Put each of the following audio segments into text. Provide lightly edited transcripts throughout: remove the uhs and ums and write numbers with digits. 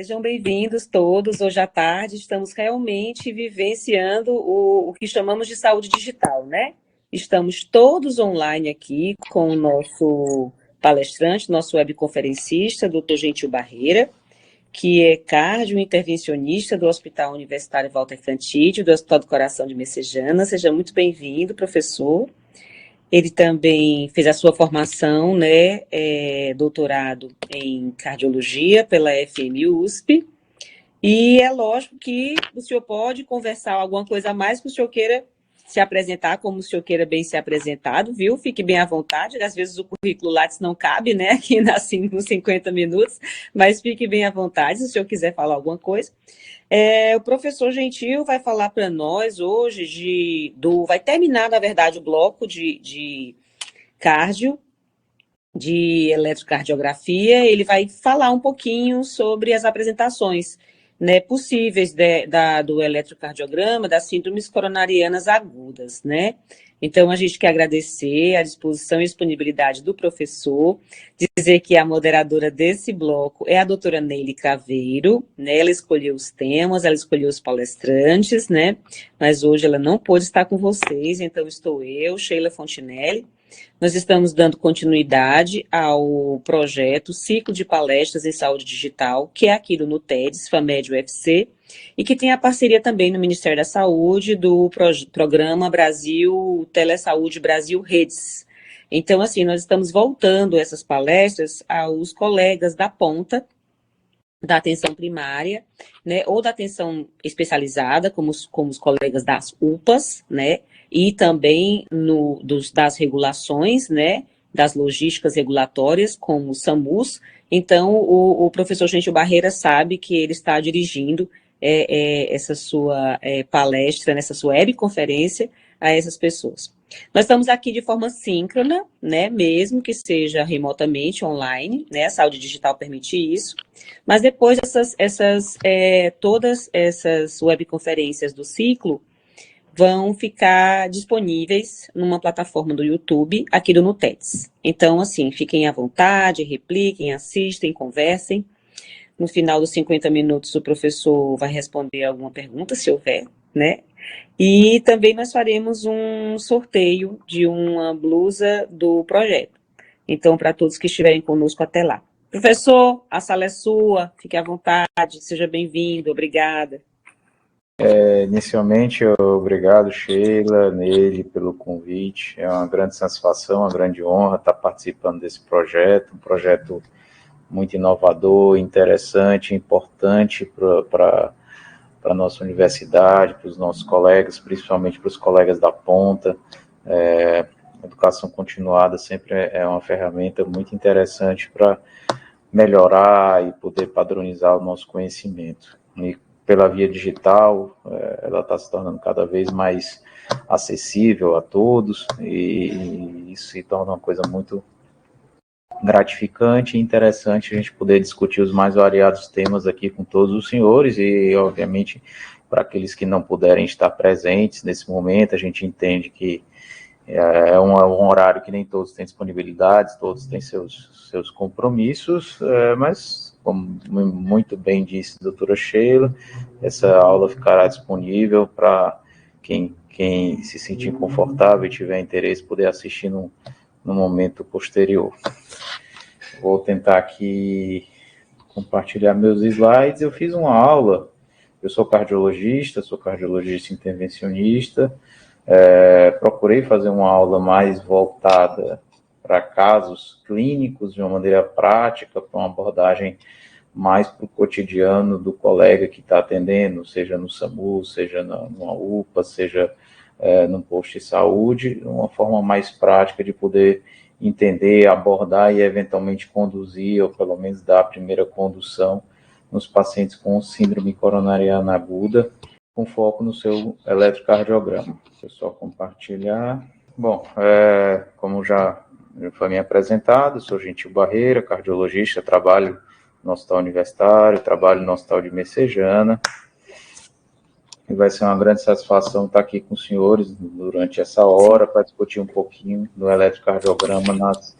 Sejam bem-vindos todos. Hoje à tarde estamos realmente vivenciando o que chamamos de saúde digital, né? Estamos todos online aqui com o nosso palestrante, nosso webconferencista, Dr. Gentil Barreira, que é cardio-intervencionista do Hospital Universitário Walter Franchitti, do Hospital do Coração de Messejana. Seja muito bem-vindo, professor. Ele também fez a sua formação, né, doutorado em cardiologia pela FMUSP, e é lógico que o senhor pode conversar alguma coisa a mais que o senhor queira se apresentar, como o senhor queira bem ser apresentado, viu? Fique bem à vontade, às vezes o currículo Lattes não cabe, né, aqui nos 50 minutos, mas fique bem à vontade se o senhor quiser falar alguma coisa. O professor Gentil vai falar para nós hoje vai terminar, na verdade, o bloco de cardio, de eletrocardiografia. Ele vai falar um pouquinho sobre as apresentações, né, possíveis do eletrocardiograma, das síndromes coronarianas agudas, né? Então, a gente quer agradecer a disposição e disponibilidade do professor, dizer que a moderadora desse bloco é a doutora Neile Craveiro, né? Ela escolheu os temas, ela escolheu os palestrantes, né? Mas hoje ela não pôde estar com vocês, então estou eu, Sheila Fontinelli. Nós estamos dando continuidade ao projeto Ciclo de Palestras em Saúde Digital, que é aqui do NUTEDS, FAMED UFC, e que tem a parceria também no Ministério da Saúde do Programa Brasil Telesaúde Brasil Redes. Então, assim, nós estamos voltando essas palestras aos colegas da ponta, da atenção primária, né, ou da atenção especializada, como os colegas das UPAs, né, e também das regulações, né, das logísticas regulatórias, como o SAMUS. Então, o professor Gentil Barreira sabe que ele está dirigindo essa sua palestra, nessa sua webconferência a essas pessoas. Nós estamos aqui de forma síncrona, né, mesmo que seja remotamente, online, né, a saúde digital permite isso, mas depois todas essas webconferências do ciclo vão ficar disponíveis numa plataforma do YouTube aqui do NUTEDS. Então, assim, fiquem à vontade, repliquem, assistem, conversem. No final dos 50 minutos, o professor vai responder alguma pergunta, se houver, né? E também nós faremos um sorteio de uma blusa do projeto. Então, para todos que estiverem conosco até lá. Professor, a sala é sua, fique à vontade, seja bem-vindo, obrigada. Inicialmente, obrigado, Sheila, Neile, pelo convite. É uma grande satisfação, uma grande honra estar participando desse projeto, um projeto muito inovador, interessante, importante para a nossa universidade, para os nossos colegas, principalmente para os colegas da ponta. Educação continuada sempre é uma ferramenta muito interessante para melhorar e poder padronizar o nosso conhecimento. E pela via digital, ela está se tornando cada vez mais acessível a todos, e isso se torna uma coisa muito gratificante e interessante a gente poder discutir os mais variados temas aqui com todos os senhores, e obviamente para aqueles que não puderem estar presentes nesse momento, a gente entende que é um horário que nem todos têm disponibilidade, todos têm seus compromissos, mas como muito bem disse a doutora Sheila, essa aula ficará disponível para quem se sentir confortável e tiver interesse poder assistir no momento posterior. Vou tentar aqui compartilhar meus slides. Eu fiz uma aula, eu sou cardiologista intervencionista, procurei fazer uma aula mais voltada para casos clínicos, de uma maneira prática, para uma abordagem mais para o cotidiano do colega que está atendendo, seja no SAMU, seja numa UPA, seja num posto de saúde, uma forma mais prática de poder entender, abordar e eventualmente conduzir, ou pelo menos dar a primeira condução nos pacientes com síndrome coronariana aguda, com foco no seu eletrocardiograma. Deixa eu só compartilhar. Bom, como já foi me apresentado, sou Gentil Barreira, cardiologista, trabalho no Hospital Universitário, trabalho no Hospital de Messejana, e vai ser uma grande satisfação estar aqui com os senhores durante essa hora para discutir um pouquinho do eletrocardiograma nas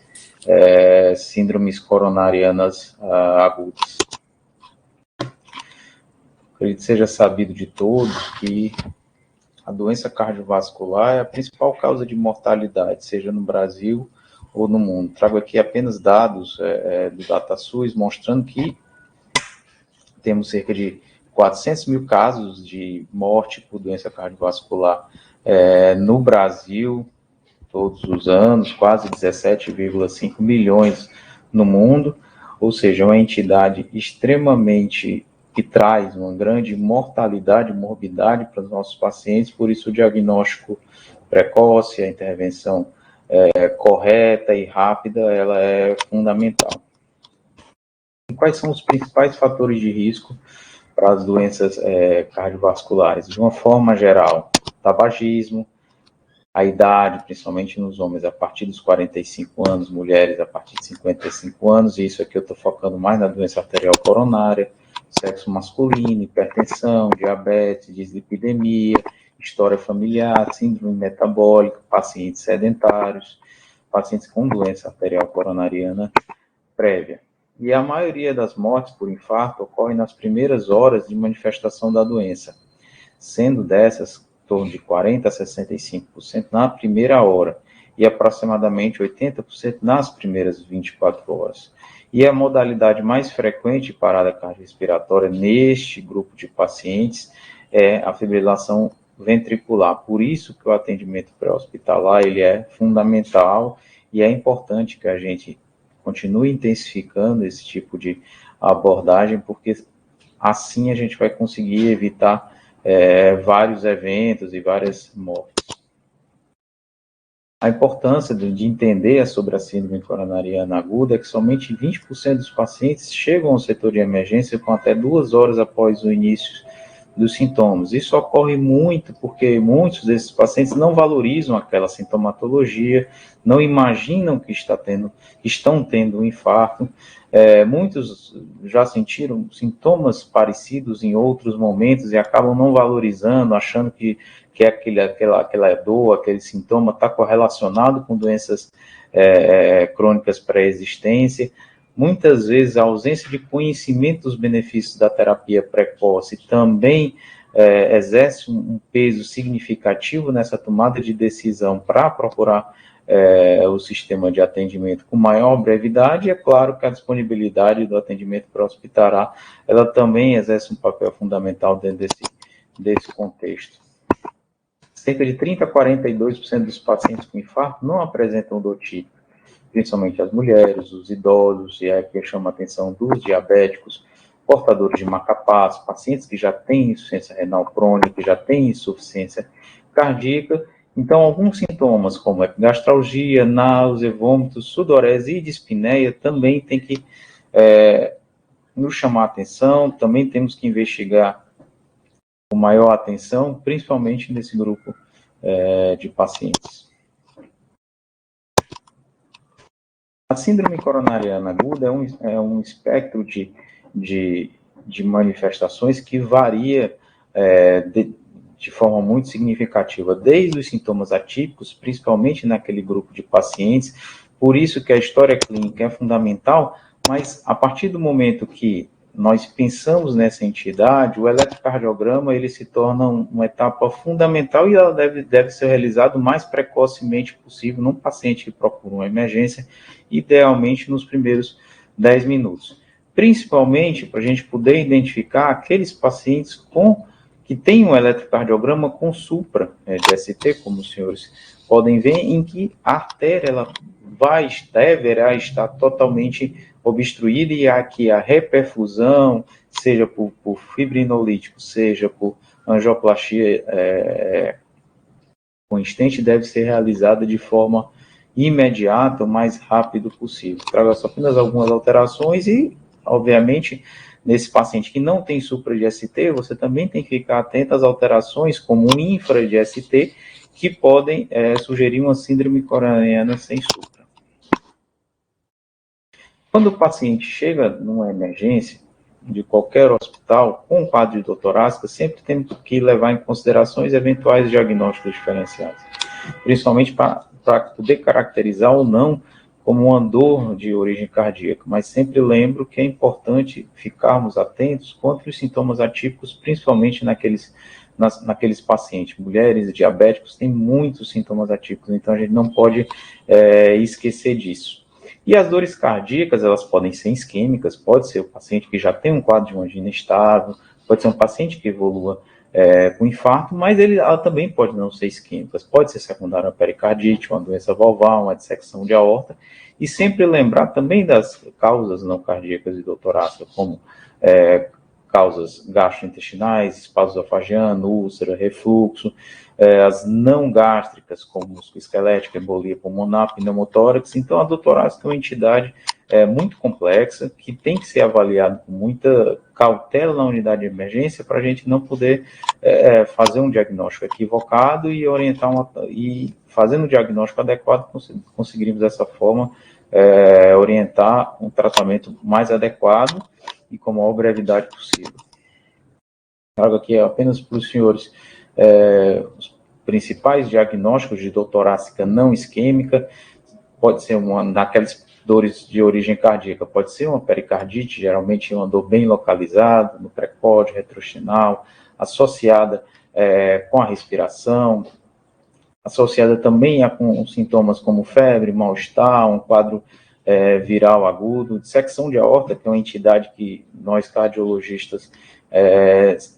síndromes coronarianas agudas. acredito que seja sabido de todos que a doença cardiovascular é a principal causa de mortalidade, seja no Brasil ou no mundo. Trago aqui apenas dados do DataSUS mostrando que temos cerca de 400 mil casos de morte por doença cardiovascular no Brasil, todos os anos, quase 17,5 milhões no mundo, ou seja, uma entidade extremamente que traz uma grande mortalidade, morbidade para os nossos pacientes, por isso o diagnóstico precoce, a intervenção correta e rápida, ela é fundamental. E quais são os principais fatores de risco para as doenças cardiovasculares? De uma forma geral, tabagismo, a idade, principalmente nos homens, a partir dos 45 anos, mulheres a partir de 55 anos, e isso aqui eu estou focando mais na doença arterial coronária, sexo masculino, hipertensão, diabetes, dislipidemia, história familiar, síndrome metabólica, pacientes sedentários, pacientes com doença arterial coronariana prévia. E a maioria das mortes por infarto ocorre nas primeiras horas de manifestação da doença, sendo dessas em torno de 40% a 65% na primeira hora e aproximadamente 80% nas primeiras 24 horas. E a modalidade mais frequente de parada cardiorrespiratória neste grupo de pacientes é a fibrilação ventricular. Por isso que o atendimento pré-hospitalar ele é fundamental e é importante que a gente continue intensificando esse tipo de abordagem, porque assim a gente vai conseguir evitar vários eventos e várias mortes. A importância de entender sobre a síndrome coronariana aguda é que somente 20% dos pacientes chegam ao setor de emergência com até 2 horas após o início dos sintomas. Isso ocorre muito porque muitos desses pacientes não valorizam aquela sintomatologia, não imaginam que estão tendo um infarto. Muitos já sentiram sintomas parecidos em outros momentos e acabam não valorizando, achando que aquela dor, aquele sintoma está correlacionado com doenças crônicas pré-existência. Muitas vezes a ausência de conhecimento dos benefícios da terapia precoce também exerce um peso significativo nessa tomada de decisão para procurar o sistema de atendimento com maior brevidade. É claro que a disponibilidade do atendimento pré-hospitalar, ela também exerce um papel fundamental dentro desse contexto. Cerca de 30% a 42% dos pacientes com infarto não apresentam dor típica, principalmente as mulheres, os idosos, e aqui chama a atenção dos diabéticos, portadores de marca-passo, pacientes que já têm insuficiência renal crônica, que já têm insuficiência cardíaca. Então, alguns sintomas, como epigastralgia, náusea, vômitos, sudorese e dispneia, também tem que nos chamar a atenção, também temos que investigar com maior atenção, principalmente nesse grupo de pacientes. A síndrome coronariana aguda é um espectro de manifestações que varia de forma muito significativa, desde os sintomas atípicos, principalmente naquele grupo de pacientes, por isso que a história clínica é fundamental, mas a partir do momento que nós pensamos nessa entidade, o eletrocardiograma ele se torna uma etapa fundamental e ela deve ser realizada o mais precocemente possível num paciente que procura uma emergência, idealmente nos primeiros 10 minutos. Principalmente para a gente poder identificar aqueles pacientes que têm um eletrocardiograma com supra de ST, como os senhores podem ver, em que a artéria ela deverá estar totalmente obstruída e aqui a reperfusão, seja por fibrinolítico, seja por angioplastia com stent, deve ser realizada de forma imediata, o mais rápido possível. Trago apenas algumas alterações e, obviamente, nesse paciente que não tem supra de ST, você também tem que ficar atento às alterações como um infra de ST, que podem sugerir uma síndrome coronariana sem supra. Quando o paciente chega numa emergência de qualquer hospital com um quadro de dor torácica, sempre temos que levar em considerações eventuais diagnósticos diferenciais, principalmente para poder caracterizar ou não como uma dor de origem cardíaca, mas sempre lembro que é importante ficarmos atentos quanto aos sintomas atípicos, principalmente naqueles pacientes. Mulheres diabéticos têm muitos sintomas atípicos, então a gente não pode esquecer disso. E as dores cardíacas, elas podem ser isquêmicas, pode ser o paciente que já tem um quadro de uma angina estável, pode ser um paciente que evolua com infarto, mas ela também pode não ser isquêmica, pode ser secundária a pericardite, uma doença valvar, uma dissecção de aorta, e sempre lembrar também das causas não cardíacas de dor torácica, como causas gastrointestinais, espasmo esofágico, úlcera, refluxo, as não gástricas, como músculo esquelético, embolia pulmonar, pneumotórax. Então, a dor torácica é uma entidade muito complexa, que tem que ser avaliada com muita cautela na unidade de emergência, para a gente não poder fazer um diagnóstico equivocado e orientar e fazendo o diagnóstico adequado, conseguiríamos dessa forma orientar um tratamento mais adequado e com a maior brevidade possível. Trago aqui apenas para os senhores os principais diagnósticos de dor torácica não isquêmica. Pode ser naquelas dores de origem cardíaca, pode ser uma pericardite, geralmente uma dor bem localizada, no pré-córdio, retroestinal, associada com a respiração, associada também com sintomas como febre, mal-estar, um quadro viral agudo, dissecção de aorta, que é uma entidade que nós cardiologistas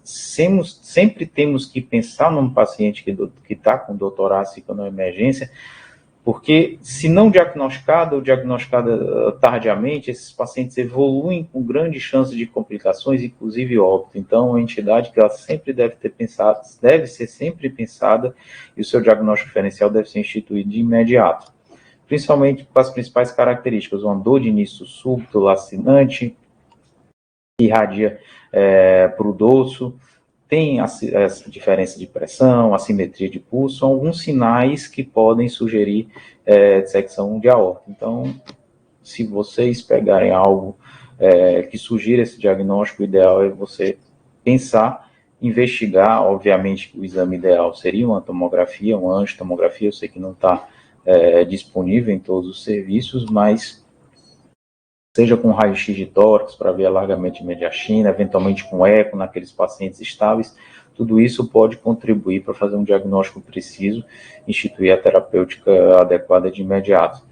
sempre temos que pensar num paciente que está com dor torácica na emergência, porque se não diagnosticada ou diagnosticada tardiamente, esses pacientes evoluem com grande chance de complicações, inclusive óbito. Então, é uma entidade que ela sempre deve ser sempre pensada, e o seu diagnóstico diferencial deve ser instituído de imediato. Principalmente com as principais características, uma dor de início súbito, lacinante, que irradia para o dorso, tem essa diferença de pressão, assimetria de pulso, são alguns sinais que podem sugerir dissecção de aorta. Então, se vocês pegarem algo que sugira esse diagnóstico, o ideal é você pensar, investigar. Obviamente, o exame ideal seria uma tomografia, uma angiotomografia. Eu sei que não está disponível em todos os serviços, mas seja com raio-x de tórax para ver alargamento de mediastina, eventualmente com eco naqueles pacientes estáveis, tudo isso pode contribuir para fazer um diagnóstico preciso, instituir a terapêutica adequada de imediato.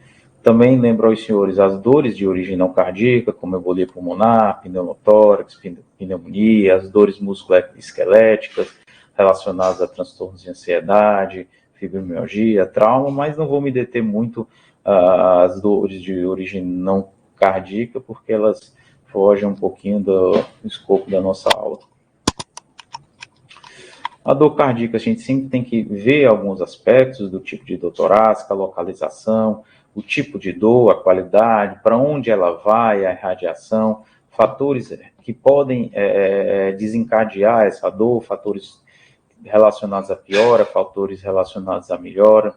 Também lembro aos senhores as dores de origem não cardíaca, como embolia pulmonar, pneumotórax, pneumonia, as dores musculoesqueléticas relacionadas a transtornos de ansiedade, fibromialgia, trauma, mas não vou me deter muito às dores de origem não cardíaca, porque elas fogem um pouquinho do escopo da nossa aula. A dor cardíaca, a gente sempre tem que ver alguns aspectos do tipo de dor torácica, a localização, o tipo de dor, a qualidade, para onde ela vai, a irradiação, fatores que podem desencadear essa dor, fatores relacionados à piora, fatores relacionados à melhora,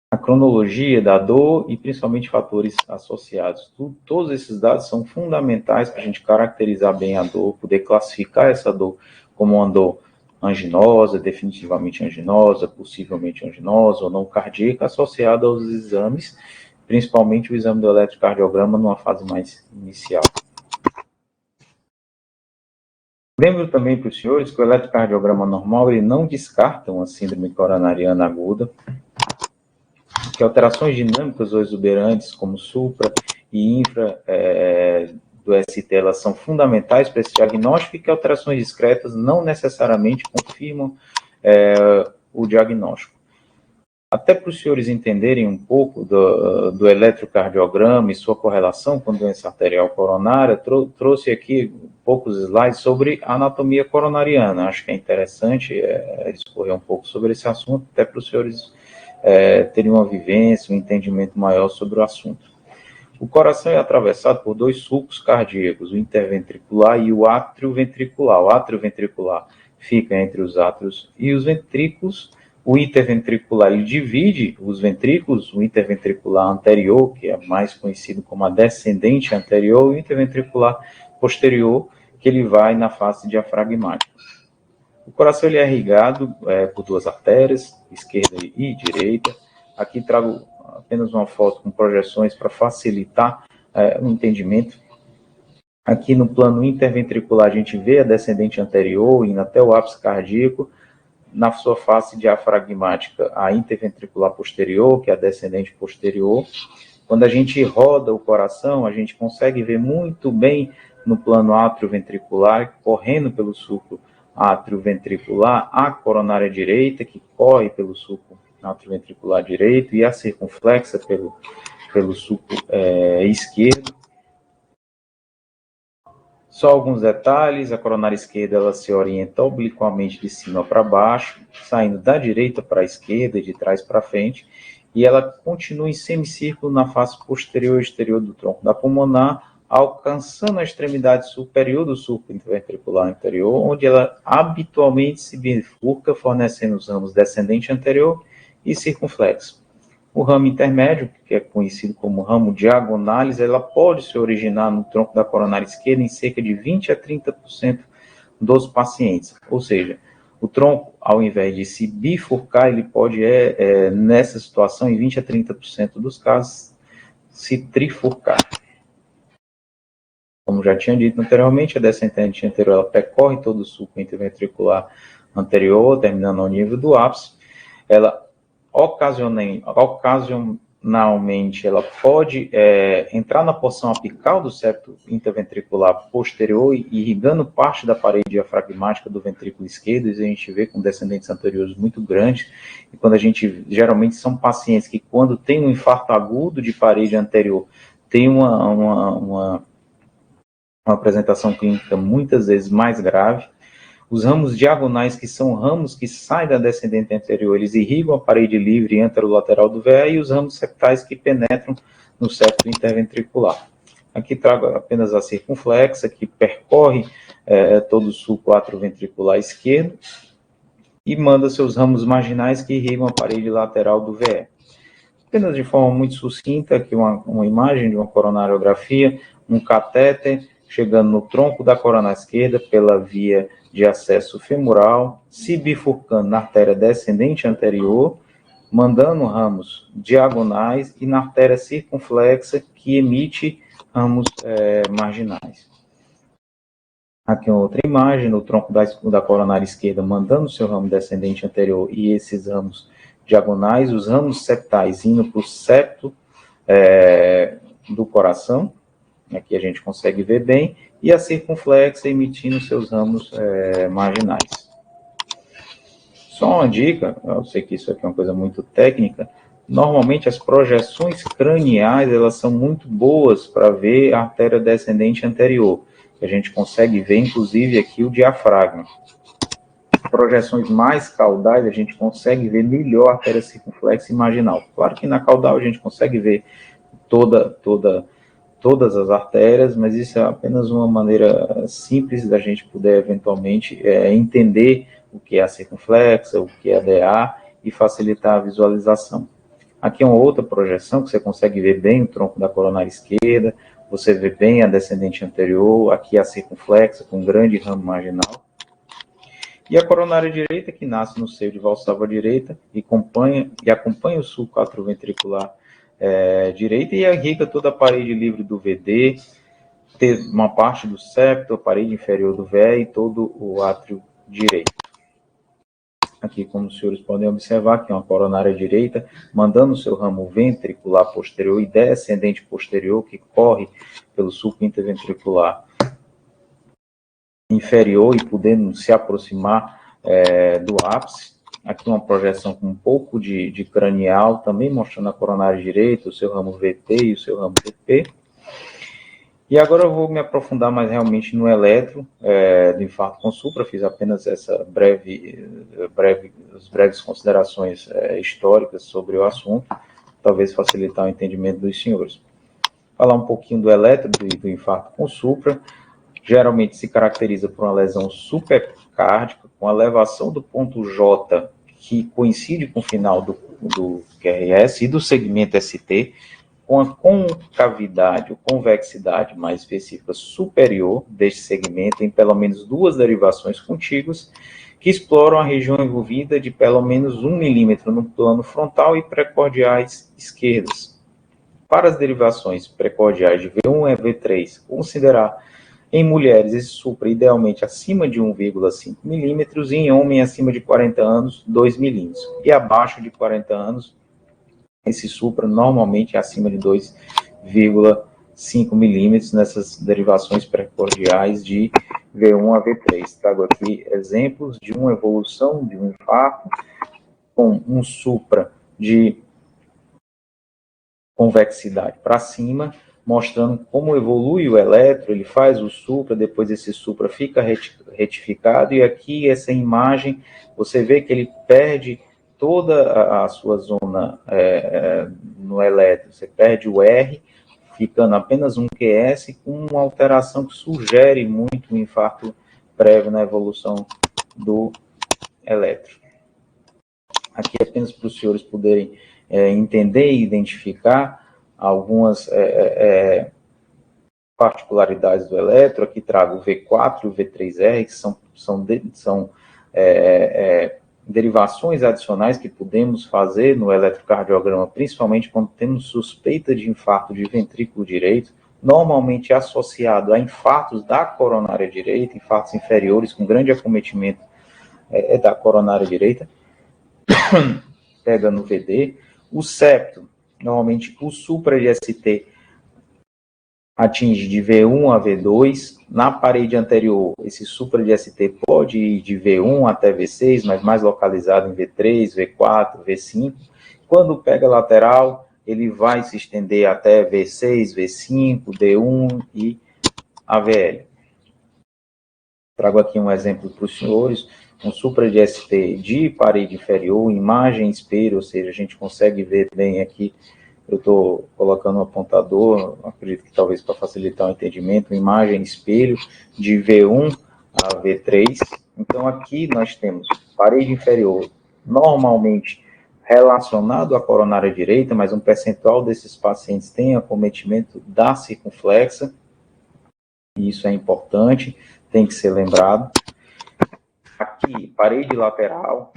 a cronologia da dor e principalmente fatores associados. Todos esses dados são fundamentais para a gente caracterizar bem a dor, poder classificar essa dor como uma dor anginosa, definitivamente anginosa, possivelmente anginosa ou não cardíaca, associada aos exames, principalmente o exame do eletrocardiograma numa fase mais inicial. Lembro também para os senhores que o eletrocardiograma normal ele não descarta uma síndrome coronariana aguda, que alterações dinâmicas ou exuberantes, como supra e infra do ST, elas são fundamentais para esse diagnóstico, e que alterações discretas não necessariamente confirmam o diagnóstico. Até para os senhores entenderem um pouco do eletrocardiograma e sua correlação com doença arterial coronária, trouxe aqui poucos slides sobre anatomia coronariana. Acho que é interessante discorrer um pouco sobre esse assunto, até para os senhores terem uma vivência, um entendimento maior sobre o assunto. O coração é atravessado por dois sulcos cardíacos, o interventricular e o atrioventricular. O atrioventricular fica entre os átrios e os ventrículos. O interventricular ele divide os ventrículos, o interventricular anterior, que é mais conhecido como a descendente anterior, e o interventricular posterior, que ele vai na face diafragmática. O coração ele é irrigado por duas artérias, esquerda e direita. Aqui trago apenas uma foto com projeções para facilitar o entendimento. Aqui no plano interventricular a gente vê a descendente anterior indo até o ápice cardíaco, na sua face diafragmática a interventricular posterior, que é a descendente posterior. Quando a gente roda o coração, a gente consegue ver muito bem no plano atrioventricular, correndo pelo sulco atrioventricular, a coronária direita, que corre pelo sulco atrioventricular direito, e a circunflexa pelo sulco esquerdo. Só alguns detalhes: a coronária esquerda ela se orienta obliquamente de cima para baixo, saindo da direita para a esquerda e de trás para frente, e ela continua em semicírculo na face posterior e exterior do tronco da pulmonar, alcançando a extremidade superior do sulco interventricular anterior, onde ela habitualmente se bifurca, fornecendo os ramos descendente anterior e circunflexo. O ramo intermédio, que é conhecido como ramo diagonalis, ela pode se originar no tronco da coronária esquerda em cerca de 20 a 30% dos pacientes. Ou seja, o tronco, ao invés de se bifurcar, ele pode, nessa situação, em 20 a 30% dos casos, se trifurcar. Como já tinha dito anteriormente, a descendente anterior ela percorre todo o sulco interventricular anterior, terminando ao nível do ápice. Ela ocasionalmente ela pode entrar na porção apical do septo interventricular posterior, irrigando parte da parede diafragmática do ventrículo esquerdo, e a gente vê com descendentes anteriores muito grandes, e quando a gente, geralmente são pacientes que quando tem um infarto agudo de parede anterior, tem uma apresentação clínica muitas vezes mais grave. Os ramos diagonais, que são ramos que saem da descendente anterior, eles irrigam a parede livre anterolateral do VE, e os ramos septais que penetram no septo interventricular. Aqui trago apenas a circunflexa, que percorre todo o sulco atrioventricular esquerdo e manda seus ramos marginais que irrigam a parede lateral do VE. Apenas de forma muito sucinta, aqui uma imagem de uma coronariografia, um catéter chegando no tronco da coronária esquerda pela via de acesso femoral, se bifurcando na artéria descendente anterior, mandando ramos diagonais, e na artéria circunflexa, que emite ramos marginais. Aqui outra imagem, no tronco da coronária esquerda, mandando seu ramo descendente anterior e esses ramos diagonais, os ramos septais indo para o septo do coração. Aqui a gente consegue ver bem, e a circunflexa emitindo seus ramos marginais. Só uma dica, eu sei que isso aqui é uma coisa muito técnica, normalmente as projeções craniais, elas são muito boas para ver a artéria descendente anterior, que a gente consegue ver, inclusive, aqui o diafragma. Projeções mais caudais, a gente consegue ver melhor a artéria circunflexa e marginal. Claro que na caudal a gente consegue ver todas as artérias, mas isso é apenas uma maneira simples da gente poder, eventualmente, entender o que é a circunflexa, o que é a DA, e facilitar a visualização. Aqui é uma outra projeção que você consegue ver bem o tronco da coronária esquerda, você vê bem a descendente anterior, aqui a circunflexa com grande ramo marginal. E a coronária direita, que nasce no seio de valsalva direita e acompanha o sulco atrioventricular direita e irriga toda a parede livre do VD, uma parte do septo, a parede inferior do VE e todo o átrio direito. Aqui, como os senhores podem observar, que é uma coronária direita, mandando o seu ramo ventricular posterior e descendente posterior, que corre pelo sulco interventricular inferior e podendo se aproximar do ápice. Aqui uma projeção com um pouco de cranial, também mostrando a coronária direita, o seu ramo VT e o seu ramo VP. E agora eu vou me aprofundar mais realmente no eletro do infarto com supra. Fiz apenas essa breves considerações históricas sobre o assunto, talvez facilitar o entendimento dos senhores. Falar um pouquinho do eletro do infarto com supra. Geralmente se caracteriza por uma lesão supercárdica, com elevação do ponto J, que coincide com o final do QRS e do segmento ST, com a concavidade ou convexidade mais específica superior deste segmento, em pelo menos duas derivações contíguas, que exploram a região envolvida de pelo menos 1 milímetro no plano frontal e precordiais esquerdas. Para as derivações precordiais de V1 e V3, considerar em mulheres esse supra idealmente acima de 1,5 milímetros e em homem acima de 40 anos, 2 milímetros. E abaixo de 40 anos, esse supra normalmente é acima de 2,5 milímetros nessas derivações precordiais de V1 a V3. Trago aqui exemplos de uma evolução de um infarto com um supra de convexidade para cima, mostrando como evolui o eletro, ele faz o supra, depois esse supra fica retificado, e aqui essa imagem, você vê que ele perde toda a sua zona no eletro, você perde o R, ficando apenas um QS, com uma alteração que sugere muito um infarto prévio na evolução do eletro. Aqui apenas para os senhores poderem entender e identificar algumas particularidades do eletro. Aqui trago o V4 e o V3R, que são derivações adicionais que podemos fazer no eletrocardiograma, principalmente quando temos suspeita de infarto de ventrículo direito, normalmente associado a infartos da coronária direita, infartos inferiores com grande acometimento da coronária direita, pega no VD. O septo, normalmente o supra de ST atinge de V1 a V2, na parede anterior, esse supra de ST pode ir de V1 até V6, mas mais localizado em V3, V4, V5. Quando pega lateral, ele vai se estender até V6, V5, D1 e AVL. Trago aqui um exemplo para os senhores, um supra de ST de parede inferior, imagem espelho, ou seja, a gente consegue ver bem aqui. Eu estou colocando um apontador, acredito que talvez para facilitar o entendimento, imagem espelho de V1 a V3. Então aqui nós temos parede inferior normalmente relacionado à coronária direita, mas um percentual desses pacientes tem acometimento da circunflexa, e isso é importante, tem que ser lembrado. Aqui, parede lateral,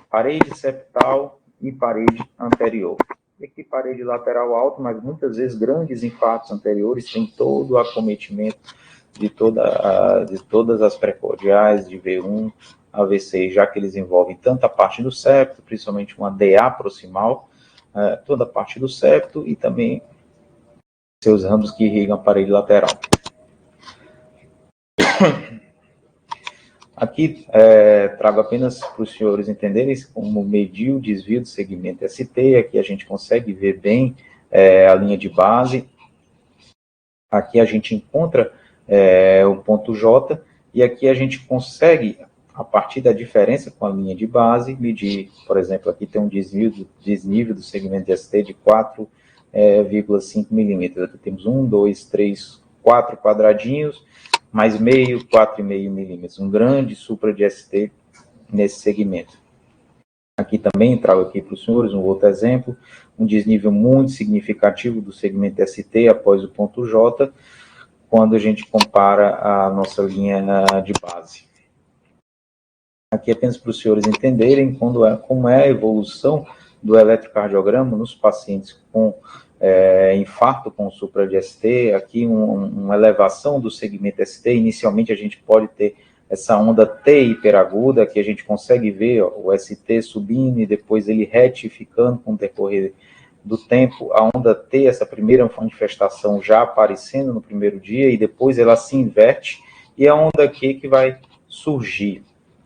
parede septal e parede anterior. Aqui, parede lateral alta, mas muitas vezes grandes infartos anteriores têm todo o acometimento de todas as precordiais, de V1 a V6, já que eles envolvem tanto a parte do septo, principalmente uma DA proximal, toda a parte do septo e também seus ramos que irrigam a parede lateral. Aqui trago apenas para os senhores entenderem como medir o desvio do segmento ST. Aqui a gente consegue ver bem a linha de base. Aqui a gente encontra o ponto J, e aqui a gente consegue, a partir da diferença com a linha de base, medir, por exemplo, aqui tem um desnível do segmento ST de 4,5 milímetros. Aqui temos 1, 2, 3, 4 quadradinhos, mais meio, 4,5 milímetros, um grande supra de ST nesse segmento. Aqui também trago aqui para os senhores um outro exemplo, um desnível muito significativo do segmento ST após o ponto J, quando a gente compara a nossa linha de base. Aqui apenas para os senhores entenderem como é a evolução do eletrocardiograma nos pacientes com infarto com supra de ST, aqui uma elevação do segmento ST. Inicialmente a gente pode ter essa onda T hiperaguda, que a gente consegue ver o ST subindo e depois ele retificando com o decorrer do tempo, a onda T, essa primeira manifestação já aparecendo no primeiro dia, e depois ela se inverte, e a onda Q que vai surgir.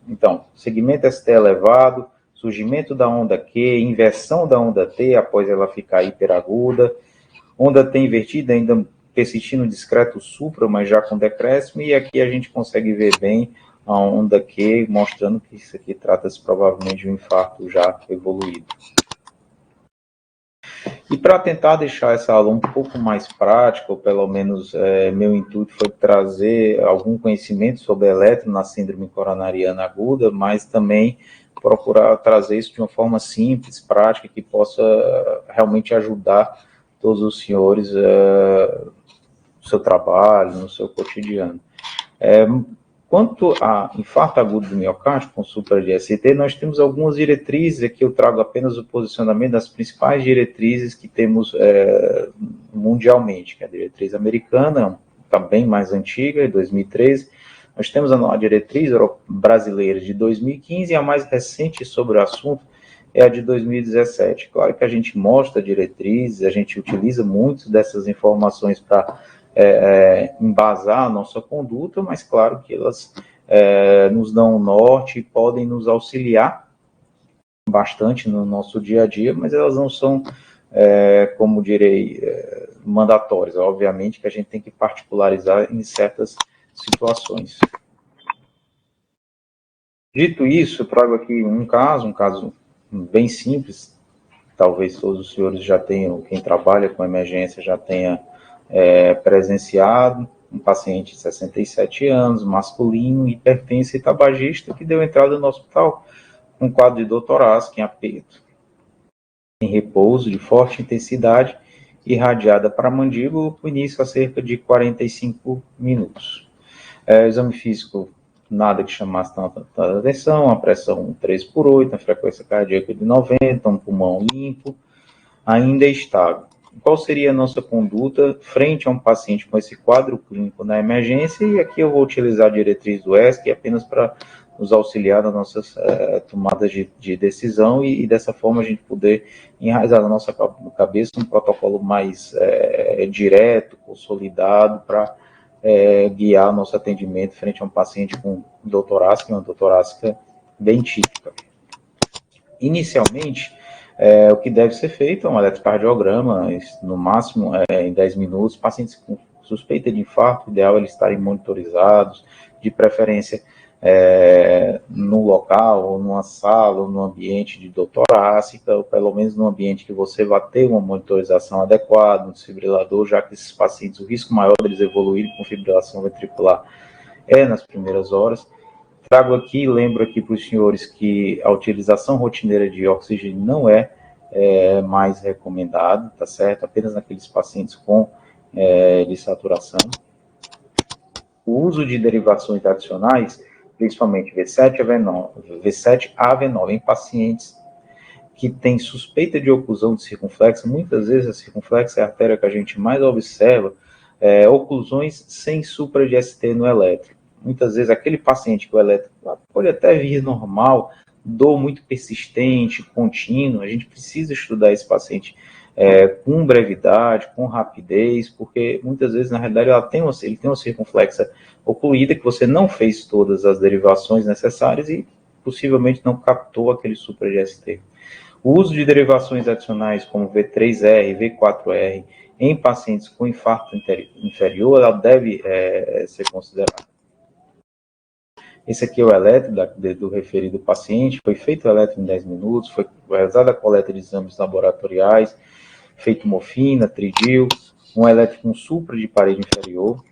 Então, segmento ST elevado, surgimento da onda Q, inversão da onda T após ela ficar hiperaguda, onda T invertida, ainda persistindo discreto supra, mas já com decréscimo, e aqui a gente consegue ver bem a onda Q, mostrando que isso aqui trata-se provavelmente de um infarto já evoluído. E para tentar deixar essa aula um pouco mais prática, ou pelo menos meu intuito foi trazer algum conhecimento sobre eletro na síndrome coronariana aguda, mas também procurar trazer isso de uma forma simples, prática, que possa realmente ajudar todos os senhores no seu trabalho, no seu cotidiano. Quanto a infarto agudo do miocárdio com supra de ST, nós temos algumas diretrizes, aqui eu trago apenas o posicionamento das principais diretrizes que temos mundialmente, que é a diretriz americana, está bem mais antiga, de 2013, nós temos a diretriz brasileira de 2015 e a mais recente sobre o assunto é a de 2017. Claro que a gente mostra diretrizes, a gente utiliza muito dessas informações para embasar a nossa conduta, mas claro que elas nos dão um norte e podem nos auxiliar bastante no nosso dia a dia, mas elas não são, como direi, mandatórias. Obviamente que a gente tem que particularizar em certas situações. Dito isso, eu trago aqui um caso bem simples, talvez todos os senhores já tenham, quem trabalha com emergência já tenha presenciado, um paciente de 67 anos, masculino, hipertenso e tabagista, que deu entrada no hospital com um quadro de dor torácica em aperto, em repouso de forte intensidade, irradiada para a mandíbula, com início a cerca de 45 minutos. Exame físico, nada que chamasse tanta atenção, a pressão 3/8, a frequência cardíaca de 90, um pulmão limpo, ainda estável. Qual seria a nossa conduta frente a um paciente com esse quadro clínico na emergência? E aqui eu vou utilizar a diretriz do ESC apenas para nos auxiliar nas nossas tomadas de decisão e dessa forma a gente poder enraizar na nossa cabeça um protocolo mais direto, consolidado, para guiar nosso atendimento frente a um paciente com dor torácica, uma dor torácica bem típica. Inicialmente, o que deve ser feito é um eletrocardiograma, no máximo em 10 minutos. Pacientes com suspeita de infarto, o ideal é eles estarem monitorizados, de preferência no local, ou numa sala, ou num ambiente de dor torácica, ou pelo menos num ambiente que você vai ter uma monitorização adequada, um desfibrilador, já que esses pacientes, o risco maior deles evoluírem com fibrilação ventricular é nas primeiras horas. Trago aqui, lembro aqui para os senhores que a utilização rotineira de oxigênio não é mais recomendada, tá certo? Apenas naqueles pacientes com desaturação. O uso de derivações adicionais, principalmente V7-AV9, em pacientes que têm suspeita de oclusão de circunflexo, muitas vezes a circunflexo é a artéria que a gente mais observa, oclusões sem supra de ST no eletro. Muitas vezes aquele paciente que o eletro pode até vir normal, dor muito persistente, contínua, a gente precisa estudar esse paciente com brevidade, com rapidez, porque muitas vezes, na realidade, ele tem uma circunflexa ocluída, que você não fez todas as derivações necessárias e possivelmente não captou aquele supra de ST. O uso de derivações adicionais como V3R, V4R, em pacientes com infarto inferior, ela deve ser considerada. Esse aqui é o eletro do referido paciente, foi feito o eletro em 10 minutos, foi realizada a coleta de exames laboratoriais, feito morfina, tridil, um eletro com supra de parede inferior.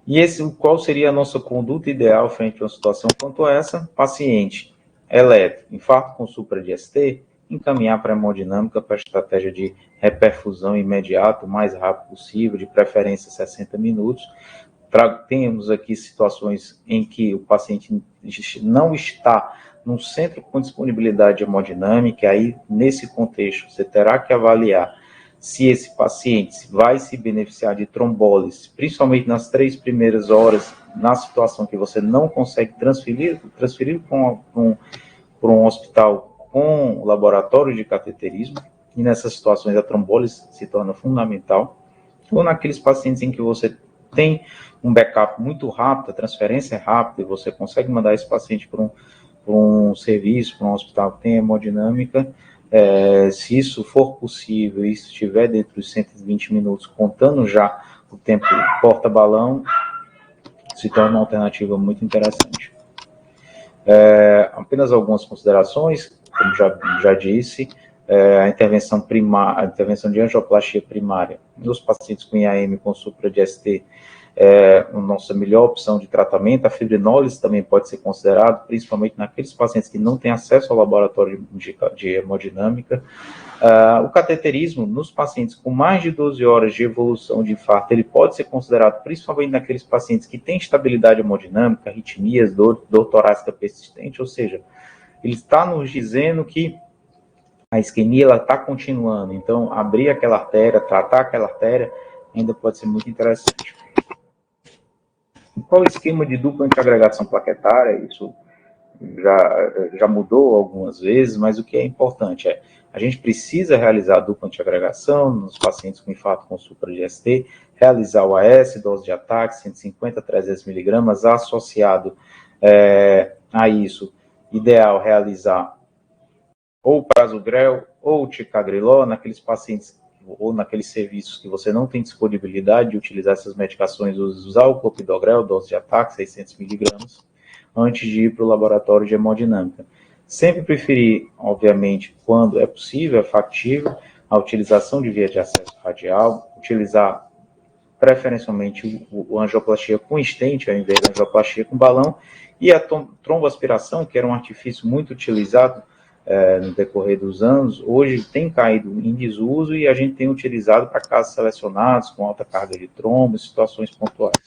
E qual seria a nossa conduta ideal frente a uma situação quanto a essa? Paciente, eletro, infarto com supra de ST, encaminhar para a hemodinâmica para a estratégia de reperfusão imediata, o mais rápido possível, de preferência 60 minutos. Temos aqui situações em que o paciente não está num centro com disponibilidade hemodinâmica, aí, nesse contexto, você terá que avaliar se esse paciente vai se beneficiar de trombólise, principalmente nas 3 primeiras horas, na situação que você não consegue transferir para um hospital com laboratório de cateterismo, e nessas situações a trombólise se torna fundamental, ou naqueles pacientes em que você tem um backup muito rápido, a transferência é rápida, e você consegue mandar esse paciente para um serviço, para um hospital que tem hemodinâmica, se isso for possível e estiver dentro dos 120 minutos, contando já o tempo porta-balão, se torna uma alternativa muito interessante. Apenas algumas considerações, como já disse, a intervenção de angioplastia primária nos pacientes com IAM com supra de ST a nossa melhor opção de tratamento. A fibrinólise também pode ser considerado, principalmente naqueles pacientes que não têm acesso ao laboratório de hemodinâmica. O cateterismo, nos pacientes com mais de 12 horas de evolução de infarto, ele pode ser considerado principalmente naqueles pacientes que têm estabilidade hemodinâmica, arritmias, dor torácica persistente, ou seja, ele está nos dizendo que a isquemia está continuando. Então, abrir aquela artéria, tratar aquela artéria, ainda pode ser muito interessante. Qual o esquema de dupla antiagregação plaquetária? Isso já mudou algumas vezes, mas o que é importante é a gente precisa realizar a dupla antiagregação nos pacientes com infarto com supra de ST, realizar o AS, dose de ataque, 150 a 300 miligramas, associado a isso, ideal realizar ou prasugrel ou ticagrelor naqueles pacientes ou naqueles serviços que você não tem disponibilidade de utilizar essas medicações, usar o clopidogrel, dose de ataque, 600 miligramas, antes de ir para o laboratório de hemodinâmica. Sempre preferir, obviamente, quando é possível, é factível, a utilização de via de acesso radial, utilizar preferencialmente o angioplastia com stent, ao invés da angioplastia com balão, e a tromboaspiração, que era um artifício muito utilizado no decorrer dos anos, hoje tem caído em desuso e a gente tem utilizado para casos selecionados, com alta carga de trombo, situações pontuais.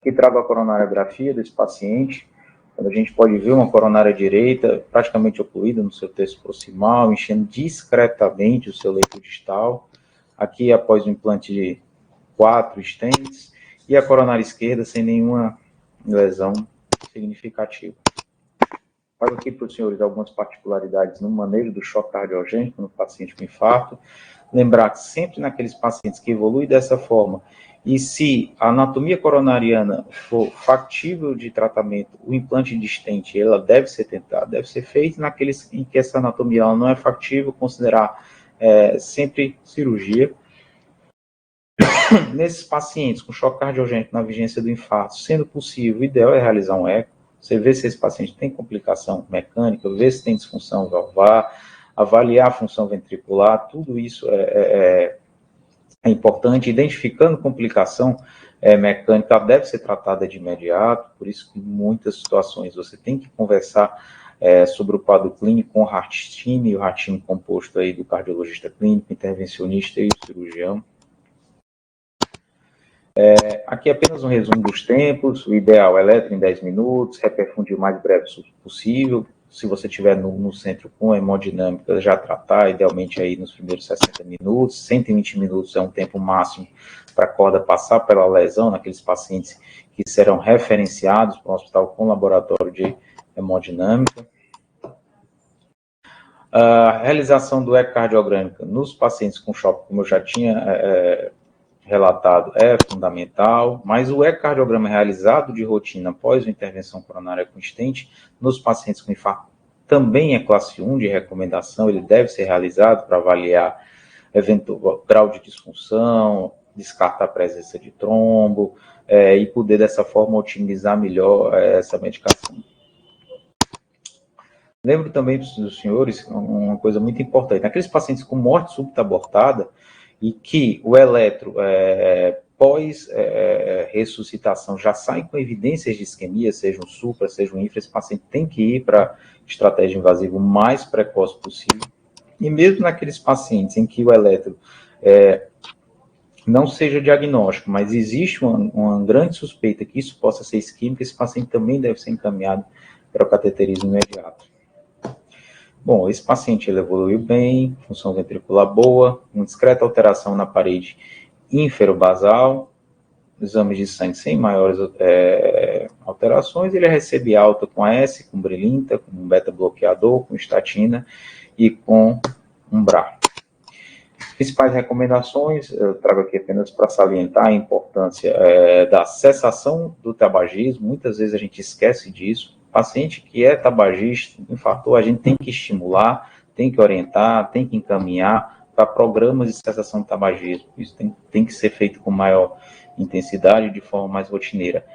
Aqui trago a coronariografia desse paciente, quando a gente pode ver uma coronária direita praticamente ocluída no seu terço proximal, enchendo discretamente o seu leito distal. Aqui após o implante de 4 stents, e a coronária esquerda sem nenhuma lesão significativa. Trago aqui para os senhores algumas particularidades no manejo do choque cardiogênico no paciente com infarto. Lembrar que sempre naqueles pacientes que evoluem dessa forma, e se a anatomia coronariana for factível de tratamento, o implante de stent, ela deve ser tentada, deve ser feita. Naqueles em que essa anatomia ela não é factível, considerar sempre cirurgia. Nesses pacientes com choque cardiogênico na vigência do infarto, sendo possível, o ideal é realizar um eco. Você vê se esse paciente tem complicação mecânica, vê se tem disfunção valvar, avaliar a função ventricular, tudo isso é importante. Identificando complicação mecânica, deve ser tratada de imediato, por isso que em muitas situações você tem que conversar sobre o quadro clínico com o heart team, e o heart team composto aí do cardiologista clínico, intervencionista e o cirurgião. Aqui apenas um resumo dos tempos. O ideal é eletro em 10 minutos, reperfundir o mais breve possível. Se você estiver no centro com hemodinâmica, já tratar, idealmente aí nos primeiros 60 minutos. 120 minutos é um tempo máximo para a corda passar pela lesão, naqueles pacientes que serão referenciados para um hospital com laboratório de hemodinâmica. A realização do ecocardiogrâmica nos pacientes com choque, como eu já tinha relatado, é fundamental, mas o ecocardiograma realizado de rotina após a intervenção coronária com stent nos pacientes com infarto também é classe 1 de recomendação. Ele deve ser realizado para avaliar eventual grau de disfunção, descartar a presença de trombo e poder dessa forma otimizar melhor essa medicação. Lembro também dos senhores uma coisa muito importante: aqueles pacientes com morte súbita abortada e que o eletro pós-ressuscitação já sai com evidências de isquemia, seja um supra, seja um infra, esse paciente tem que ir para estratégia invasiva o mais precoce possível. E mesmo naqueles pacientes em que o eletro não seja diagnóstico, mas existe uma grande suspeita que isso possa ser isquêmico, esse paciente também deve ser encaminhado para o cateterismo imediato. Bom, esse paciente ele evoluiu bem, função ventricular boa, uma discreta alteração na parede inferobasal, exames de sangue sem maiores alterações. Ele recebe alta com AS, com Brilinta, com beta-bloqueador, com estatina e com Umbra. Principais recomendações, eu trago aqui apenas para salientar a importância da cessação do tabagismo. Muitas vezes a gente esquece disso. Paciente que é tabagista, infartou, a gente tem que estimular, tem que orientar, tem que encaminhar para programas de cessação do tabagismo. Isso tem que ser feito com maior intensidade, de forma mais rotineira.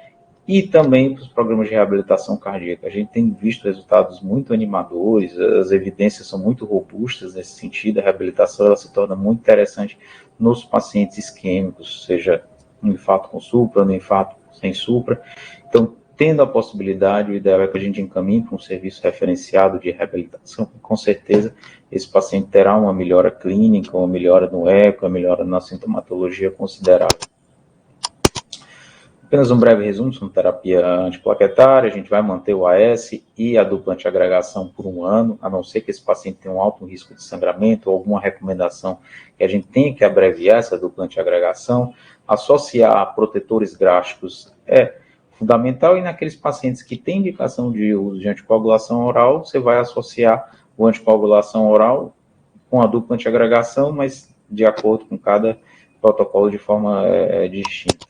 E também para os programas de reabilitação cardíaca. A gente tem visto resultados muito animadores, as evidências são muito robustas nesse sentido. A reabilitação ela se torna muito interessante nos pacientes isquêmicos, seja no infarto com supra, no infarto sem supra. Então, tendo a possibilidade, o ideal é que a gente encaminhe para um serviço referenciado de reabilitação, com certeza esse paciente terá uma melhora clínica, uma melhora no eco, uma melhora na sintomatologia considerável. Apenas um breve resumo sobre terapia antiplaquetária. A gente vai manter o AS e a dupla antiagregação por 1 ano, a não ser que esse paciente tenha um alto risco de sangramento ou alguma recomendação que a gente tenha que abreviar essa dupla antiagregação. Associar protetores gástricos é fundamental, e naqueles pacientes que têm indicação de uso de anticoagulação oral, você vai associar o anticoagulação oral com a dupla antiagregação, mas de acordo com cada protocolo de forma distinta.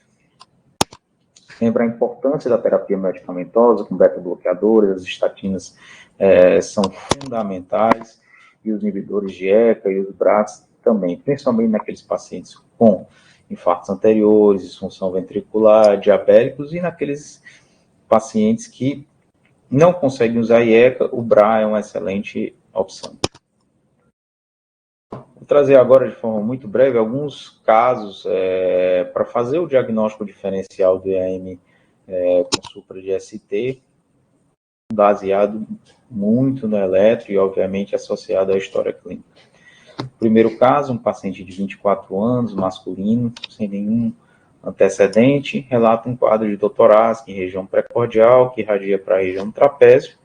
Lembra a importância da terapia medicamentosa com beta-bloqueadores, as estatinas são fundamentais, e os inibidores de ECA e os BRACs também, principalmente naqueles pacientes com infartos anteriores, disfunção ventricular, diabéticos, e naqueles pacientes que não conseguem usar IECA, o BRA é uma excelente opção. Vou trazer agora de forma muito breve alguns casos para fazer o diagnóstico diferencial do EAM com supra de ST, baseado muito no eletro e, obviamente, associado à história clínica. Primeiro caso, um paciente de 24 anos, masculino, sem nenhum antecedente, relata um quadro de dor torácica em região precordial, que irradia para a região do trapézio.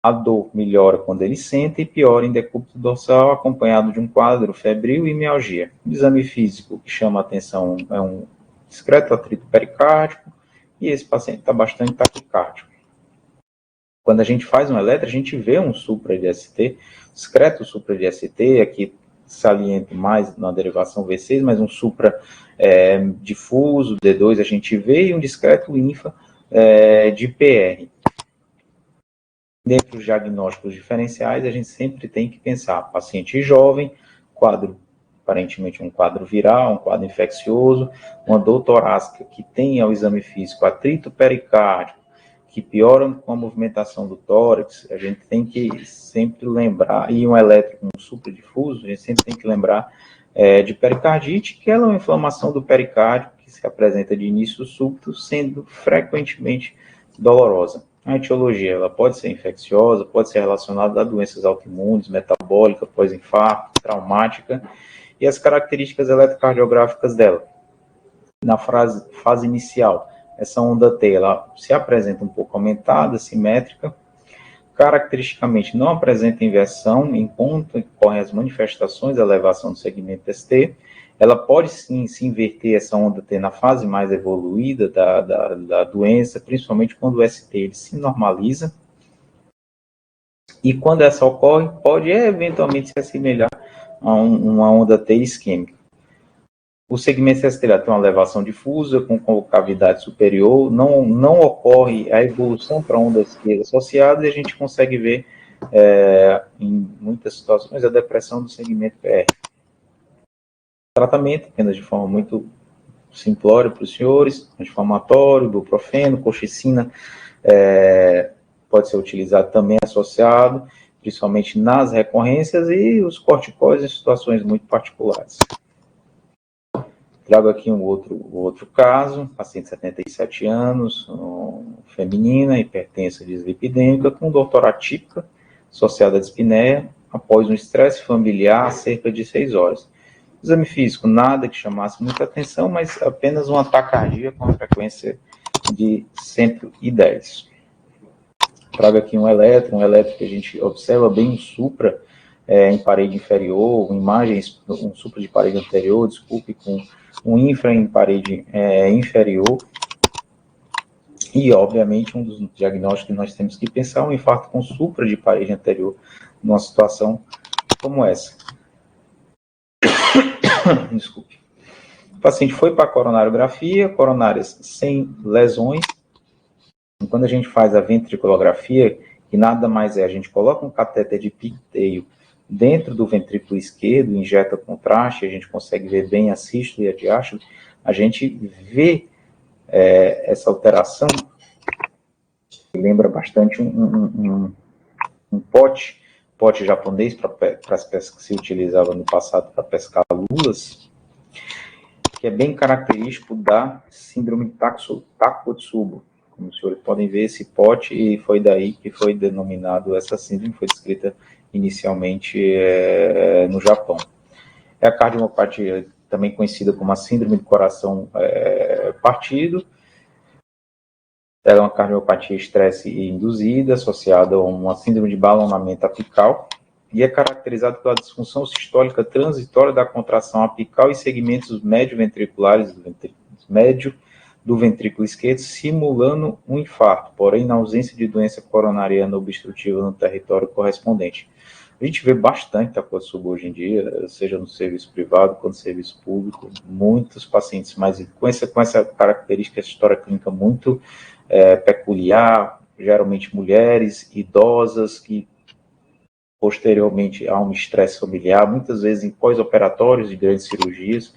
A dor melhora quando ele senta e piora em decúbito dorsal, acompanhado de um quadro febril e mialgia. O exame físico que chama a atenção é um discreto atrito pericárdico, e esse paciente está bastante taquicárdico. Quando a gente faz um eletro, a gente vê um supra de ST, discreto supra de ST, aqui saliento mais na derivação V6, mas um supra difuso, D2 a gente vê, e um discreto linfa de PR. Dentro dos diagnósticos diferenciais, a gente sempre tem que pensar, paciente jovem, quadro, aparentemente um quadro viral, um quadro infeccioso, uma dor torácica que tem ao exame físico atrito pericárdico, que piora com a movimentação do tórax, a gente tem que sempre lembrar, e um elétrico, um supradifuso, a gente sempre tem que lembrar de pericardite, que ela é uma inflamação do pericárdio, que se apresenta de início súbito, sendo frequentemente dolorosa. A etiologia, ela pode ser infecciosa, pode ser relacionada a doenças autoimunes, metabólica, pós-infarto, traumática, e as características eletrocardiográficas dela. Na fase inicial, essa onda T, ela se apresenta um pouco aumentada, simétrica, caracteristicamente não apresenta inversão, enquanto ocorrem as manifestações da elevação do segmento ST. Ela pode sim se inverter, essa onda T, na fase mais evoluída da doença, principalmente quando o ST ele se normaliza. E quando essa ocorre, pode eventualmente se assemelhar a uma onda T isquêmica. O segmento ST tem uma elevação difusa, com concavidade superior, não ocorre a evolução para a onda esquerda associada, e a gente consegue ver, em muitas situações, a depressão do segmento PR. Tratamento, apenas de forma muito simplória para os senhores, anti-inflamatório, ibuprofeno, colchicina, pode ser utilizado também associado, principalmente nas recorrências, e os corticóides em situações muito particulares. Trago aqui um outro caso, paciente de 77 anos, feminina, hipertensa dislipidêmica, com dor torácica associada à dispneia, após um estresse familiar há cerca de 6 horas. Exame físico, nada que chamasse muita atenção, mas apenas uma taquicardia com a frequência de 110. Trago aqui um eletro que a gente observa bem um supra em parede inferior, imagens, um supra de parede anterior, desculpe, com um infra em parede inferior, e obviamente um dos diagnósticos que nós temos que pensar é um infarto com supra de parede anterior, numa situação como essa. Desculpe. O paciente foi para a coronariografia, coronárias sem lesões. E quando a gente faz a ventriculografia, que nada mais é, a gente coloca um catéter de pigtail dentro do ventrículo esquerdo, injeta contraste, a gente consegue ver bem a sístole e a diástole, a gente vê essa alteração, que lembra bastante um pote japonês que se utilizava no passado para pescar lulas, que que é bem característico da síndrome de Takotsubo. Como os senhores podem ver, esse pote, e foi daí que foi denominado essa síndrome, foi descrita inicialmente no Japão. É a cardiopatia, também conhecida como a síndrome do coração partido. Ela é uma cardiopatia estresse induzida, associada a uma síndrome de balonamento apical, e é caracterizada pela disfunção sistólica transitória da contração apical e segmentos médio-ventriculares do ventrículo esquerdo, simulando um infarto, porém na ausência de doença coronariana obstrutiva no território correspondente. A gente vê bastante Takotsubo hoje em dia, seja no serviço privado quanto no serviço público, muitos pacientes, mas com essa característica, essa história clínica muito peculiar, geralmente mulheres, idosas, que posteriormente há um estresse familiar, muitas vezes em pós-operatórios de grandes cirurgias,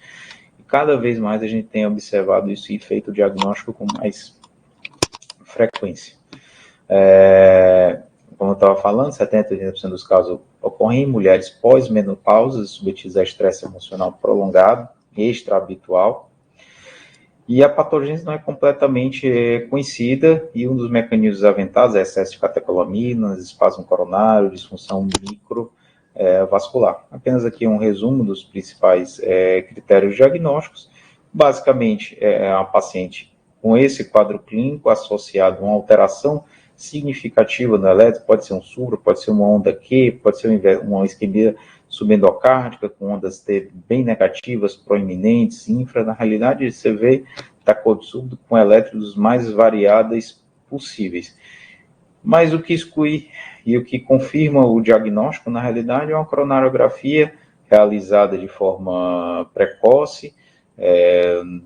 e cada vez mais a gente tem observado isso e feito o diagnóstico com mais frequência. Como eu estava falando, 70% a 80% dos casos ocorrem em mulheres pós-menopausas, submetidas a estresse emocional prolongado, extra-habitual, e a patogênese não é completamente conhecida, e um dos mecanismos aventados é excesso de catecolaminas, espasmo coronário, disfunção microvascular. Apenas aqui um resumo dos principais critérios diagnósticos. Basicamente, é uma paciente com esse quadro clínico associado a uma alteração significativa no elétrico, pode ser um surdo, pode ser uma onda Q, pode ser uma isquemia subendocárdica, com ondas T bem negativas, proeminentes, infra. Na realidade, você vê Takotsubo com elétricos mais variadas possíveis. Mas o que exclui e o que confirma o diagnóstico, na realidade, é uma coronariografia realizada de forma precoce,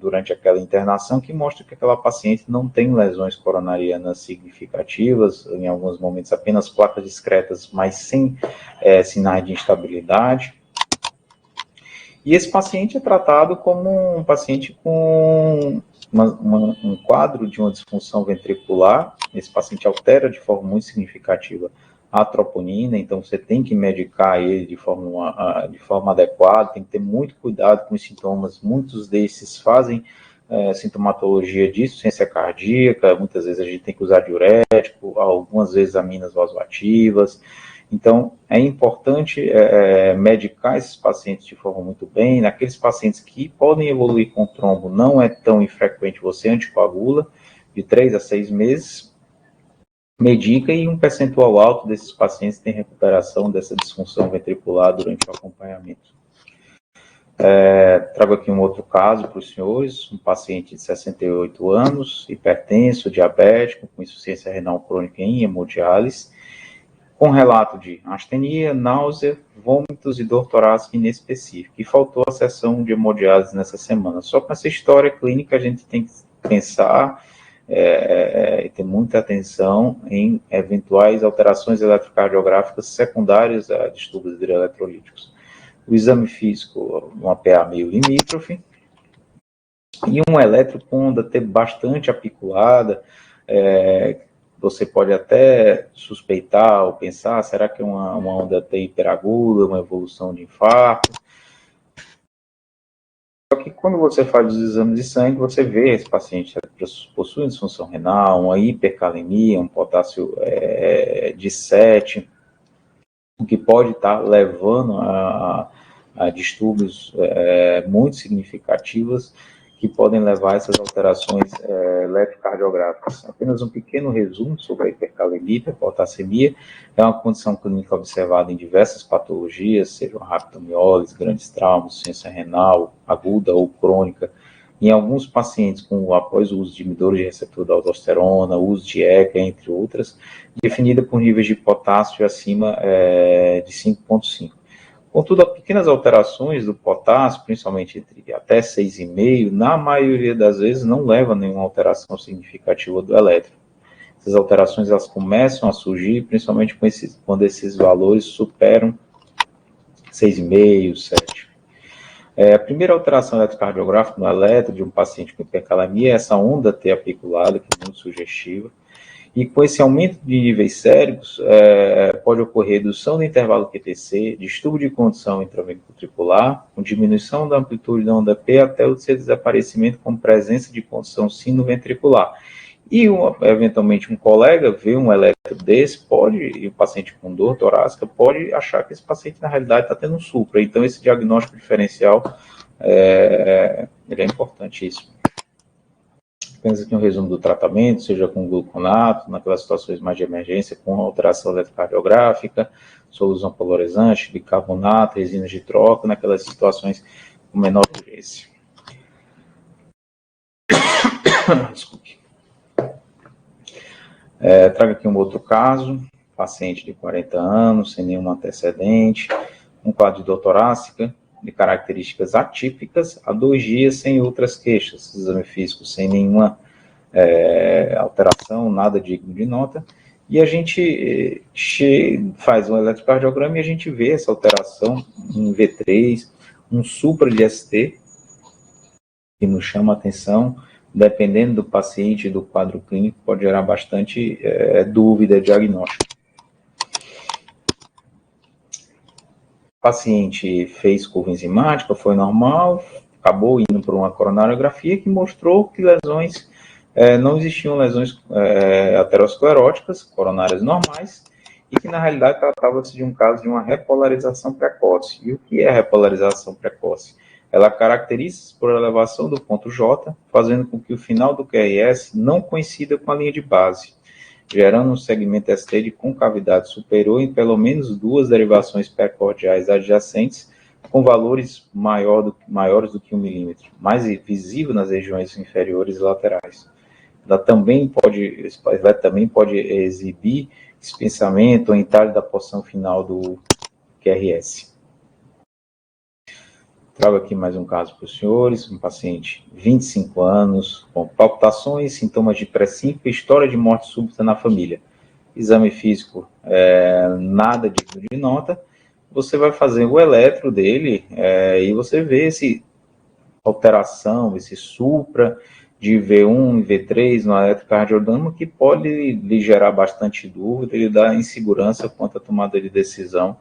durante aquela internação, que mostra que aquela paciente não tem lesões coronarianas significativas, em alguns momentos apenas placas discretas, mas sem sinais de instabilidade. E esse paciente é tratado como um paciente com um quadro de uma disfunção ventricular. Esse paciente altera de forma muito significativa a troponina, então você tem que medicar ele de forma adequada, tem que ter muito cuidado com os sintomas. Muitos desses fazem sintomatologia de insuficiência cardíaca, muitas vezes a gente tem que usar diurético, algumas vezes aminas vasoativas. Então, é importante medicar esses pacientes de forma muito bem. Naqueles pacientes que podem evoluir com trombo, não é tão infrequente você anticoagula, de 3 a 6 meses, medica, e um percentual alto desses pacientes tem recuperação dessa disfunção ventricular durante o acompanhamento. Trago aqui um outro caso para os senhores, um paciente de 68 anos, hipertenso, diabético, com insuficiência renal crônica em hemodiálise, com relato de astenia, náusea, vômitos e dor torácica inespecífica, e faltou a sessão de hemodiálise nessa semana. Só com essa história clínica a gente tem que pensar e ter muita atenção em eventuais alterações eletrocardiográficas secundárias a distúrbios hidroeletrolíticos. O exame físico, uma PA meio limítrofe, e um eletro com onda T bastante apiculada. Você pode até suspeitar ou pensar, será que é uma onda T hiperaguda, uma evolução de infarto? Só que quando você faz os exames de sangue, você vê esse paciente possui disfunção renal, uma hipercalemia, um potássio de 7, o que pode estar levando a distúrbios muito significativos, que podem levar a essas alterações eletrocardiográficas. Apenas um pequeno resumo sobre a hipercalemia, hiperpotassemia. É uma condição clínica observada em diversas patologias, sejam raptomiólise, grandes traumas, insuficiência renal, aguda ou crônica. Em alguns pacientes, após o uso de inibidores de receptor da aldosterona, uso de ECA, entre outras, definida por níveis de potássio acima de 5,5. Contudo, pequenas alterações do potássio, principalmente entre até 6,5, na maioria das vezes não levam a nenhuma alteração significativa do elétrico. Essas alterações elas começam a surgir, principalmente quando esses valores superam 6,5, 7. A primeira alteração eletrocardiográfica no eletro de um paciente com hipercalemia é essa onda T apiculada, que é muito sugestiva. E com esse aumento de níveis séricos, pode ocorrer redução do intervalo QTC, distúrbio de condução intraventricular, com diminuição da amplitude da onda P até o seu desaparecimento com presença de condução sinoventricular. E, eventualmente, um colega vê um eletro desse, e o paciente com dor torácica pode achar que esse paciente, na realidade, está tendo um supra. Então, esse diagnóstico diferencial, ele é importantíssimo. Apenas aqui um resumo do tratamento, seja com gluconato, naquelas situações mais de emergência, com alteração eletrocardiográfica, solução polarizante, bicarbonato, resinas de troca, naquelas situações com menor urgência. Desculpe. Trago aqui um outro caso, paciente de 40 anos, sem nenhum antecedente, um quadro de dor torácica, de características atípicas, há 2 dias sem outras queixas, exame físico sem nenhuma alteração, nada digno de nota, e a gente faz um eletrocardiograma e a gente vê essa alteração em V3, um supra de ST, que nos chama a atenção. Dependendo do paciente e do quadro clínico, pode gerar bastante dúvida diagnóstica. O paciente fez curva enzimática, foi normal, acabou indo para uma coronariografia que mostrou que lesões, não existiam lesões ateroscleróticas, coronárias normais, e que na realidade tratava-se de um caso de uma repolarização precoce. E o que é repolarização precoce? Ela caracteriza-se por elevação do ponto J, fazendo com que o final do QRS não coincida com a linha de base, gerando um segmento ST de concavidade superior em pelo menos 2 derivações percordiais adjacentes, com valores maiores do que 1 milímetro, mais visível nas regiões inferiores e laterais. Ela também pode exibir espensamento ou entalhe da porção final do QRS. Trago aqui mais um caso para os senhores, um paciente, 25 anos, com palpitações, sintomas de pré-síncope, história de morte súbita na família. Exame físico, nada digno de nota. Você vai fazer o eletro dele e você vê essa alteração, esse supra de V1 e V3 no eletrocardiograma, que pode lhe gerar bastante dúvida e lhe dar insegurança quanto à tomada de decisão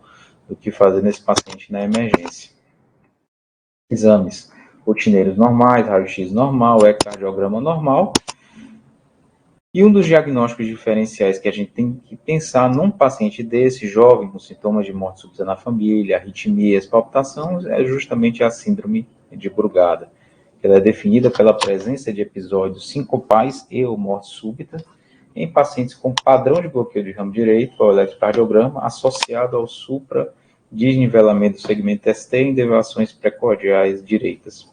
do que fazer nesse paciente na emergência. Exames rotineiros normais, raio-x normal, ecocardiograma normal. E um dos diagnósticos diferenciais que a gente tem que pensar num paciente desse, jovem, com sintomas de morte súbita na família, arritmias, palpitações, é justamente a síndrome de Brugada. Ela é definida pela presença de episódios sincopais e ou morte súbita em pacientes com padrão de bloqueio de ramo direito, ao eletrocardiograma, associado ao supra desnivelamento do segmento ST em deviações precordiais direitas.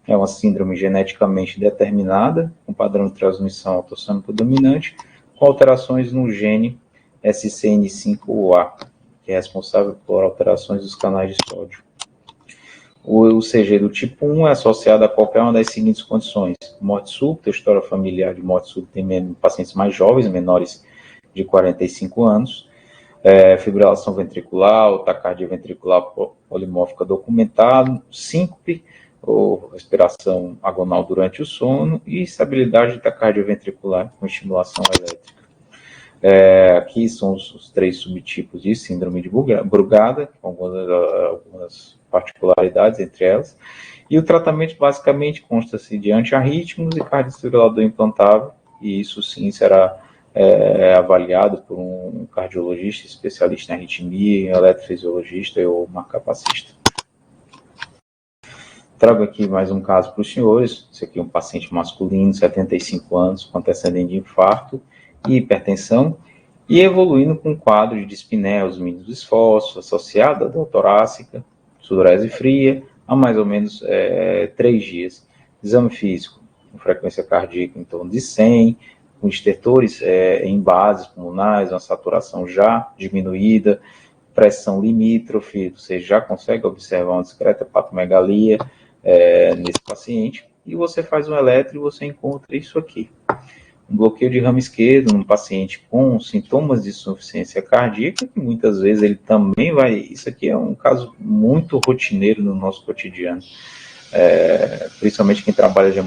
É uma síndrome geneticamente determinada, com padrão de transmissão autossômico dominante, com alterações no gene SCN5A, que é responsável por alterações dos canais de sódio. O CG do tipo 1 é associado a qualquer uma das seguintes condições: morte súbita, história familiar de morte súbita em pacientes mais jovens, menores de 45 anos, fibrilação ventricular, taquicardia ventricular polimórfica documentada, síncope ou respiração agonal durante o sono e estabilidade de taquicardia ventricular com estimulação elétrica. Aqui são os 3 subtipos de síndrome de Brugada, com algumas particularidades entre elas. E o tratamento basicamente consta-se de antiarrítmicos e cardiodesfibrilador implantável, e isso sim será avaliado por um cardiologista especialista em arritmia, eletrofisiologista ou marcapacista. Trago aqui mais um caso para os senhores. Esse aqui é um paciente masculino, 75 anos, com antecedente de infarto e hipertensão, e evoluindo com um quadro de dispneia aos mínimos esforços, associado à dor torácica, sudorese fria, há mais ou menos 3 dias. Exame físico, com frequência cardíaca em torno de 100, com estertores em bases pulmonares, uma saturação já diminuída, pressão limítrofe, você já consegue observar uma discreta hepatomegalia nesse paciente, e você faz um eletro e você encontra isso aqui. Um bloqueio de ramo esquerdo num paciente com sintomas de insuficiência cardíaca, que muitas vezes ele também vai... Isso aqui é um caso muito rotineiro no nosso cotidiano. Principalmente quem trabalha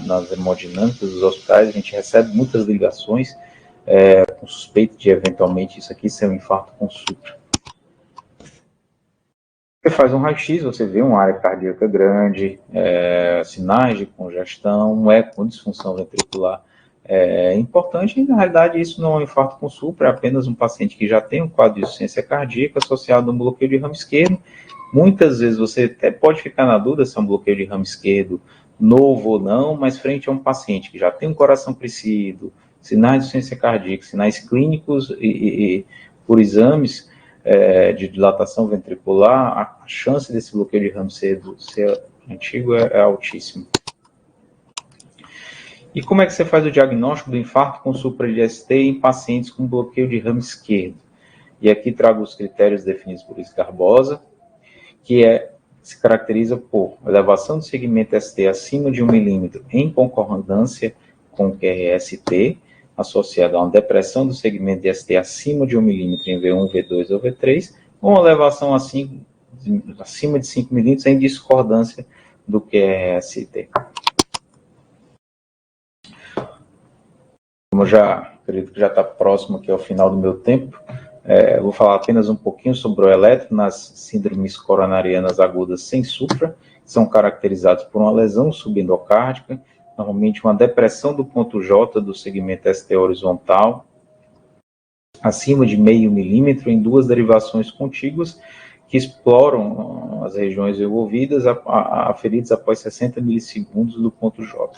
nas hemodinâmicas dos hospitais, a gente recebe muitas ligações com suspeita de eventualmente isso aqui ser um infarto com supra. Você faz um raio-x, você vê uma área cardíaca grande, sinais de congestão, um eco com disfunção ventricular importante, e na realidade isso não é um infarto com supra, é apenas um paciente que já tem um quadro de insuficiência cardíaca associado a um bloqueio de ramo esquerdo. Muitas vezes você até pode ficar na dúvida se é um bloqueio de ramo esquerdo novo ou não, mas frente a um paciente que já tem um coração crescido, sinais de insuficiência cardíaca, sinais clínicos e por exames de dilatação ventricular, a chance desse bloqueio de ramo esquerdo ser antigo é altíssima. E como é que você faz o diagnóstico do infarto com supra de ST em pacientes com bloqueio de ramo esquerdo? E aqui trago os critérios definidos por Luiz Garbosa, que se caracteriza por elevação do segmento ST acima de 1 milímetro em concordância com o QRST, associado a uma depressão do segmento de ST acima de 1 milímetro em V1, V2 ou V3, ou uma elevação acima de 5 milímetros em discordância do QRST. Como já acredito que já está próximo aqui ao final do meu tempo, vou falar apenas um pouquinho sobre o eletro nas síndromes coronarianas agudas sem supra, que são caracterizadas por uma lesão subendocárdica, normalmente uma depressão do ponto J do segmento ST horizontal, acima de 0,5 milímetro em duas derivações contíguas, que exploram as regiões envolvidas aferidas após 60 milissegundos do ponto J.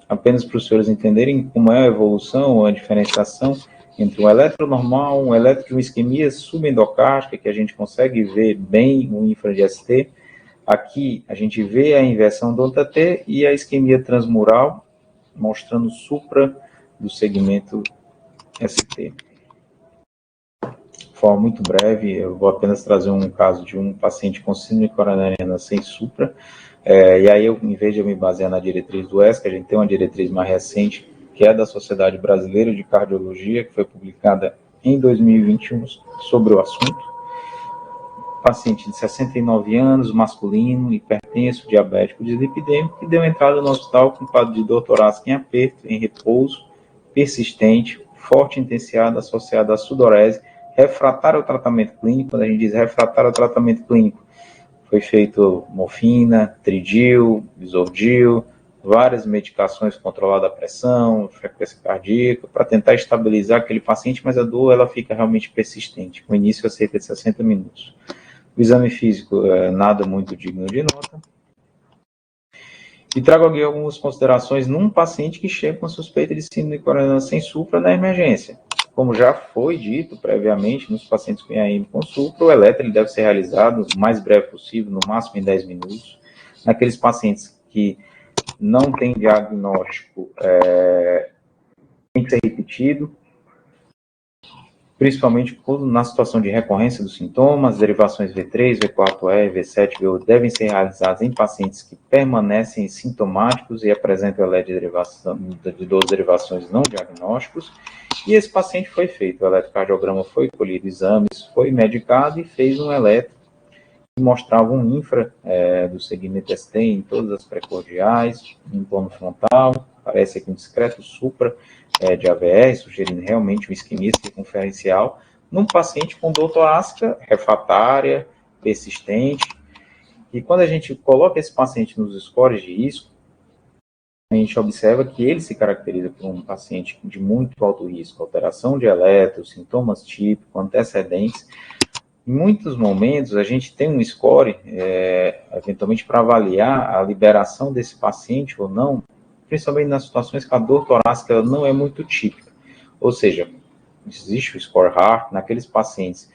Apenas para os senhores entenderem como é a evolução, a diferenciação entre um eletro normal, um eletro de uma isquemia subendocárdica, que a gente consegue ver bem o infra de ST. Aqui a gente vê a inversão do ΔT e a isquemia transmural, mostrando supra do segmento ST. De forma muito breve, eu vou apenas trazer um caso de um paciente com síndrome coronariana sem supra, e aí, em vez de eu me basear na diretriz do ESC, a gente tem uma diretriz mais recente, que é da Sociedade Brasileira de Cardiologia, que foi publicada em 2021 sobre o assunto. Paciente de 69 anos, masculino, hipertenso, diabético, dislipidêmico, que deu entrada no hospital com quadro de dor torácica em aperto, em repouso, persistente, forte intensiado, associado à sudorese, refratário ao tratamento clínico. Quando a gente diz refratário ao tratamento clínico, foi feito morfina, tridil, bisordil, várias medicações controlando a pressão, frequência cardíaca, para tentar estabilizar aquele paciente, mas a dor ela fica realmente persistente, com início a cerca de 60 minutos. O exame físico é nada muito digno de nota. E trago aqui algumas considerações num paciente que chega com suspeita de síndrome coronariana sem supra na emergência. Como já foi dito previamente, nos pacientes com IAM com supra, o eletro ele deve ser realizado o mais breve possível, no máximo em 10 minutos. Naqueles pacientes que não têm diagnóstico, tem que ser repetido, principalmente na situação de recorrência dos sintomas. Derivações V3, V4E, V7, V8 devem ser realizadas em pacientes que permanecem sintomáticos e apresentam eletro de 12 derivações não diagnósticos. E esse paciente foi feito, o eletrocardiograma foi colhido, exames, foi medicado e fez um eletro que mostrava um infra do segmento ST em todas as precordiais, em plano frontal, parece aqui um discreto supra de AVR, sugerindo realmente uma isquemia circunferencial, num paciente com dor torácica refratária, persistente. E quando a gente coloca esse paciente nos scores de risco, a gente observa que ele se caracteriza por um paciente de muito alto risco, alteração de eletro, sintomas típicos, antecedentes. Em muitos momentos, a gente tem um score, eventualmente, para avaliar a liberação desse paciente ou não, principalmente nas situações que a dor torácica ela não é muito típica. Ou seja, existe o score heart naqueles pacientes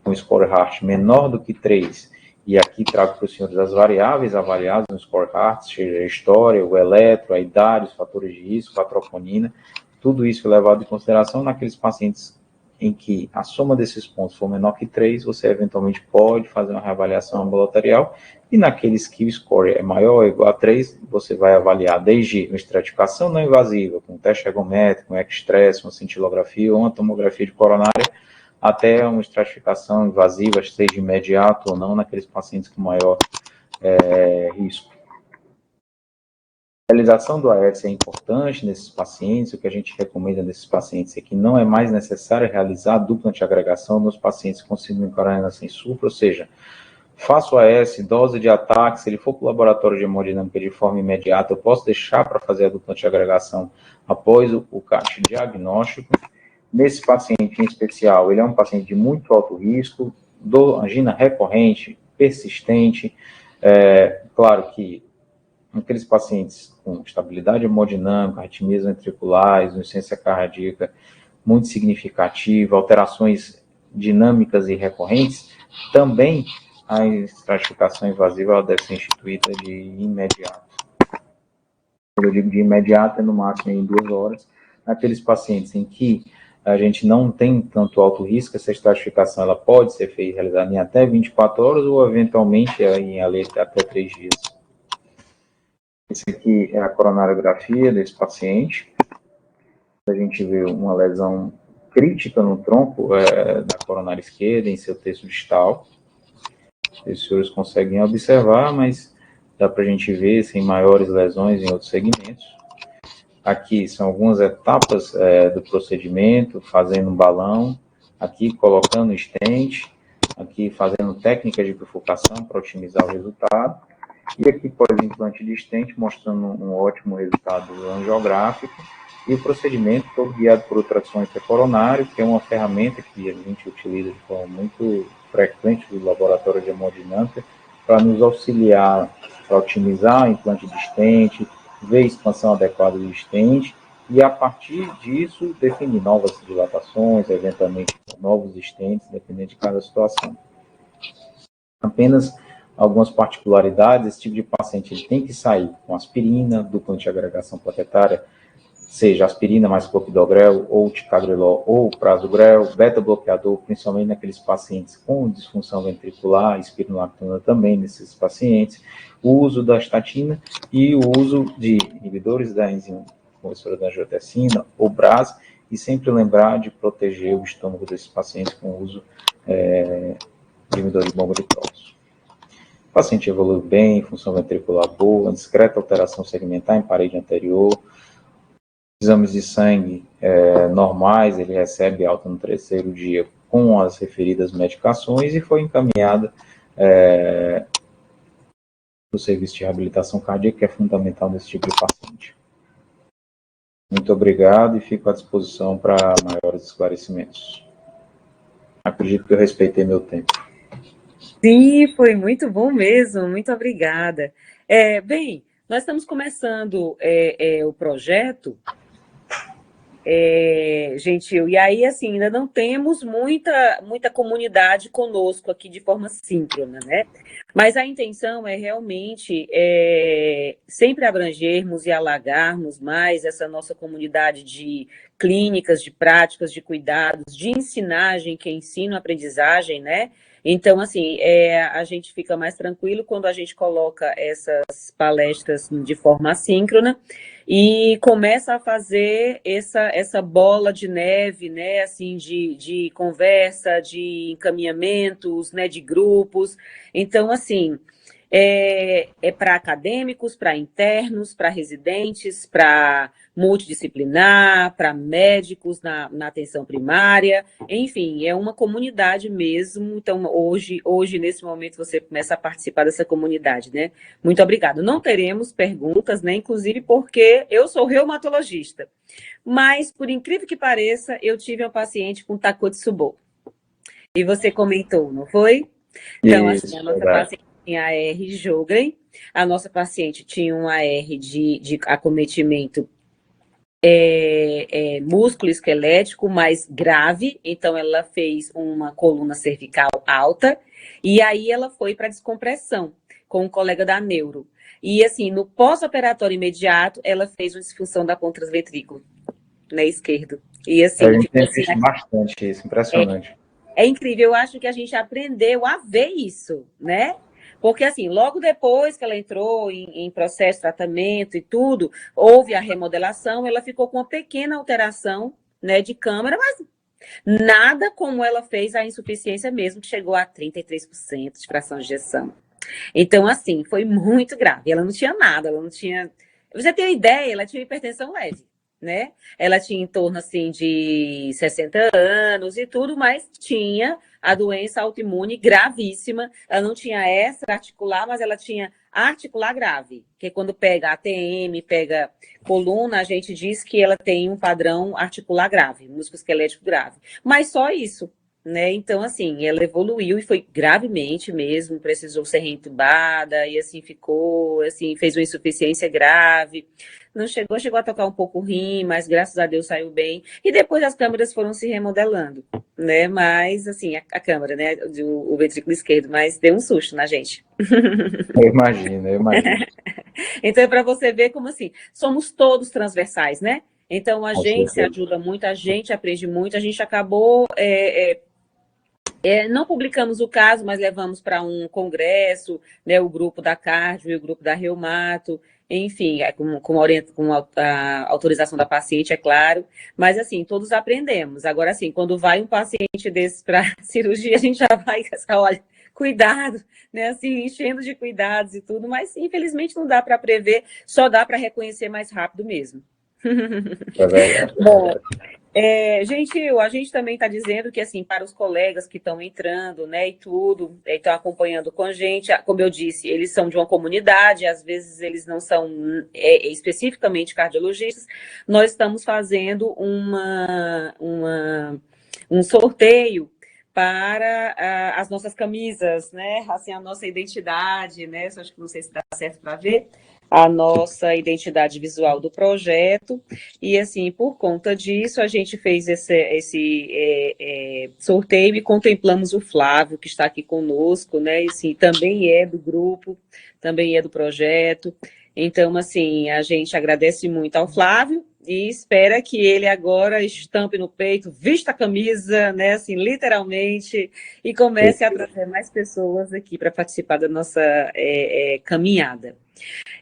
com score heart menor do que 3, e aqui trago para os senhores as variáveis avaliadas no score heart, seja a história, o eletro, a idade, os fatores de risco, a troponina, tudo isso é levado em consideração naqueles pacientes em que a soma desses pontos for menor que 3, você eventualmente pode fazer uma reavaliação ambulatorial, e naqueles que o score é maior ou igual a 3, você vai avaliar desde uma estratificação não invasiva, com teste ergométrico, um X-stress, uma cintilografia ou uma tomografia de coronária, até uma estratificação invasiva, seja imediato ou não, naqueles pacientes com maior risco. A realização do AS é importante nesses pacientes. O que a gente recomenda nesses pacientes é que não é mais necessário realizar a dupla antiagregação nos pacientes com síndrome coronariana sem supra, ou seja, faço o AS, dose de ataque, se ele for para o laboratório de hemodinâmica de forma imediata, eu posso deixar para fazer a dupla antiagregação após o CAT diagnóstico. Nesse paciente em especial, ele é um paciente de muito alto risco, angina recorrente, persistente, claro que aqueles pacientes com estabilidade hemodinâmica, arritmias ventriculares, insuficiência cardíaca muito significativa, alterações dinâmicas e recorrentes, também a estratificação invasiva ela deve ser instituída de imediato. Quando eu digo de imediato, é no máximo em 2 horas. Naqueles pacientes em que a gente não tem tanto alto risco, essa estratificação ela pode ser realizada em até 24 horas ou, eventualmente, em até 3 dias. Esse aqui é a coronariografia desse paciente. A gente vê uma lesão crítica no tronco da coronária esquerda, em seu terço distal. Os senhores conseguem observar, mas dá para a gente ver sem maiores lesões em outros segmentos. Aqui são algumas etapas do procedimento, fazendo um balão, aqui colocando stent, aqui fazendo técnicas de bifurcação para otimizar o resultado. E aqui pós-implante de stent, mostrando um ótimo resultado angiográfico, e o procedimento todo guiado por ultrassom intracoronário, que é uma ferramenta que a gente utiliza de forma muito frequente do laboratório de hemodinâmica, para nos auxiliar, para otimizar o implante de stent, ver a expansão adequada do stent, e a partir disso definir novas dilatações, eventualmente novos stents, dependendo de cada situação. Apenas algumas particularidades: esse tipo de paciente ele tem que sair com aspirina, dupla antiagregação plaquetária, seja aspirina mais clopidogrel, ou ticagrelol, ou prasugrel, beta-bloqueador, principalmente naqueles pacientes com disfunção ventricular, espironolactona também nesses pacientes, o uso da estatina e o uso de inibidores da enzima conversora da angiotensina, ou BRAS, e sempre lembrar de proteger o estômago desses pacientes com o uso de inibidor de bomba de prótons. O paciente evolui bem, função ventricular boa, discreta alteração segmentar em parede anterior, exames de sangue normais, ele recebe alta no 3º dia com as referidas medicações e foi encaminhado para o serviço de reabilitação cardíaca, que é fundamental nesse tipo de paciente. Muito obrigado e fico à disposição para maiores esclarecimentos. Acredito que eu respeitei meu tempo. Sim, foi muito bom mesmo, muito obrigada. Bem, nós estamos começando o projeto, Gentil, e aí, assim, ainda não temos muita comunidade conosco aqui de forma síncrona, né? Mas a intenção é realmente sempre abrangermos e alargarmos mais essa nossa comunidade de clínicas, de práticas, de cuidados, de ensinagem, que é ensino-aprendizagem, né? Então, assim, a gente fica mais tranquilo quando a gente coloca essas palestras de forma assíncrona e começa a fazer essa bola de neve, né, assim, de conversa, de encaminhamentos, né, de grupos. Então, assim, é para acadêmicos, para internos, para residentes, para multidisciplinar, para médicos na atenção primária, enfim, é uma comunidade mesmo. Então, hoje, nesse momento, você começa a participar dessa comunidade, né? Muito obrigada. Não teremos perguntas, né? Inclusive porque eu sou reumatologista. Mas, por incrível que pareça, eu tive uma paciente com Takotsubo. E você comentou, não foi? Então, assim, a nossa paciente tinha AR Sjögren, a nossa paciente tinha um AR de acometimento músculo esquelético mais grave, então ela fez uma coluna cervical alta, e aí ela foi para descompressão com um colega da neuro. E assim, no pós-operatório imediato, ela fez uma disfunção da contraventrículo, né, esquerdo. E assim, a gente tem visto bastante isso, impressionante. É incrível, eu acho que a gente aprendeu a ver isso, né? Porque, assim, logo depois que ela entrou em processo de tratamento e tudo, houve a remodelação, ela ficou com uma pequena alteração, né, de câmara, mas nada como ela fez a insuficiência mesmo, que chegou a 33% de fração de ejeção. Então, assim, foi muito grave. Ela não tinha nada, ela não tinha Você tem uma ideia, ela tinha hipertensão leve, né? Ela tinha em torno, assim, de 60 anos e tudo, mas tinha a doença autoimune gravíssima. Ela não tinha extra-articular, mas ela tinha articular grave, que quando pega ATM, pega coluna, a gente diz que ela tem um padrão articular grave, músculo esquelético grave. Mas só isso, né? Então, assim, ela evoluiu e foi gravemente mesmo, precisou ser reentubada e assim ficou, assim, fez uma insuficiência grave. Não chegou a tocar um pouco o rim, mas graças a Deus saiu bem. E depois as câmeras foram se remodelando, né? Mas, assim, a câmera, né? O ventrículo esquerdo, mas deu um susto na gente. Eu imagino, eu imagino. Então, é para você ver como, assim, somos todos transversais, né? Então, a Com gente se certeza. ajuda muito, a gente aprende muito, a gente acabou não publicamos o caso, mas levamos para um congresso, né, o grupo da cardio e o grupo da reumato, enfim, com a autorização da paciente, é claro, mas assim, todos aprendemos. Agora, assim, quando vai um paciente desse para cirurgia, a gente já vai, olha, cuidado, né, assim, enchendo de cuidados e tudo, mas infelizmente não dá para prever, só dá para reconhecer mais rápido mesmo. É verdade, é Bom, verdade. Gentil, a gente também está dizendo que, assim, para os colegas que estão entrando, né, e tudo, estão acompanhando com a gente, como eu disse, eles são de uma comunidade, às vezes eles não são especificamente cardiologistas, nós estamos fazendo um sorteio para as nossas camisas, né, assim, a nossa identidade, né, acho que não sei se dá certo para ver, a nossa identidade visual do projeto, e assim, por conta disso, a gente fez esse sorteio e contemplamos o Flávio, que está aqui conosco, né? E assim, também é do grupo, também é do projeto. Então, assim, a gente agradece muito ao Flávio e espera que ele agora estampe no peito, vista a camisa, né? Assim, literalmente, e comece a trazer mais pessoas aqui para participar da nossa caminhada.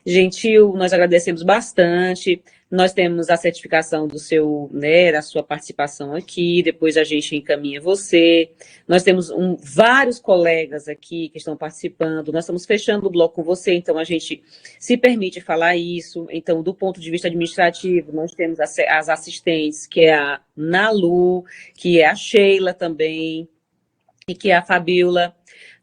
Gentil, nós agradecemos bastante. Nós temos a certificação do seu, né, da sua participação aqui, depois a gente encaminha você. Nós temos vários colegas aqui que estão participando, nós estamos fechando o bloco com você, então a gente se permite falar isso. Então, do ponto de vista administrativo, nós temos as assistentes, que é a Nalu, que é a Sheila também, e que é a Fabiola.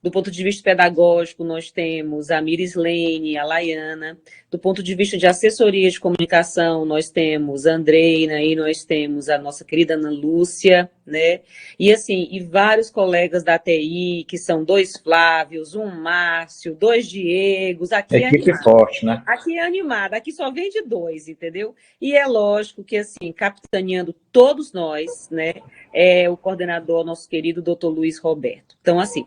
Do ponto de vista pedagógico, nós temos a Miris Lane, a Laiana. Do ponto de vista de assessoria de comunicação, nós temos a Andreina e nós temos a nossa querida Ana Lúcia, né? E assim, e vários colegas da TI, que são 2 Flávios, um Márcio, 2 Diegos, aqui é Equipe animado. forte, né? Aqui é animada, aqui só vem de 2, entendeu? E é lógico que, assim, capitaneando todos nós, né, é o coordenador, nosso querido doutor Luiz Roberto. Então, assim,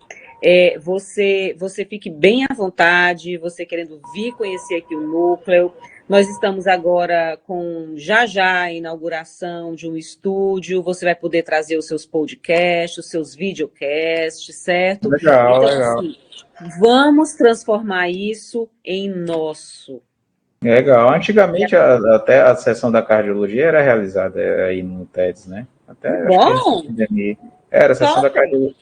você fique bem à vontade, você querendo vir conhecer aqui o núcleo. Nós estamos agora com já a inauguração de um estúdio, você vai poder trazer os seus podcasts, os seus videocasts, certo? Legal, Então, legal. assim, vamos transformar isso em nosso. Legal. Antigamente, até a sessão da cardiologia era realizada aí no TEDS, né? Que Até acho que antes da bom! pandemia. Era a sessão da Voltem! cardiologia.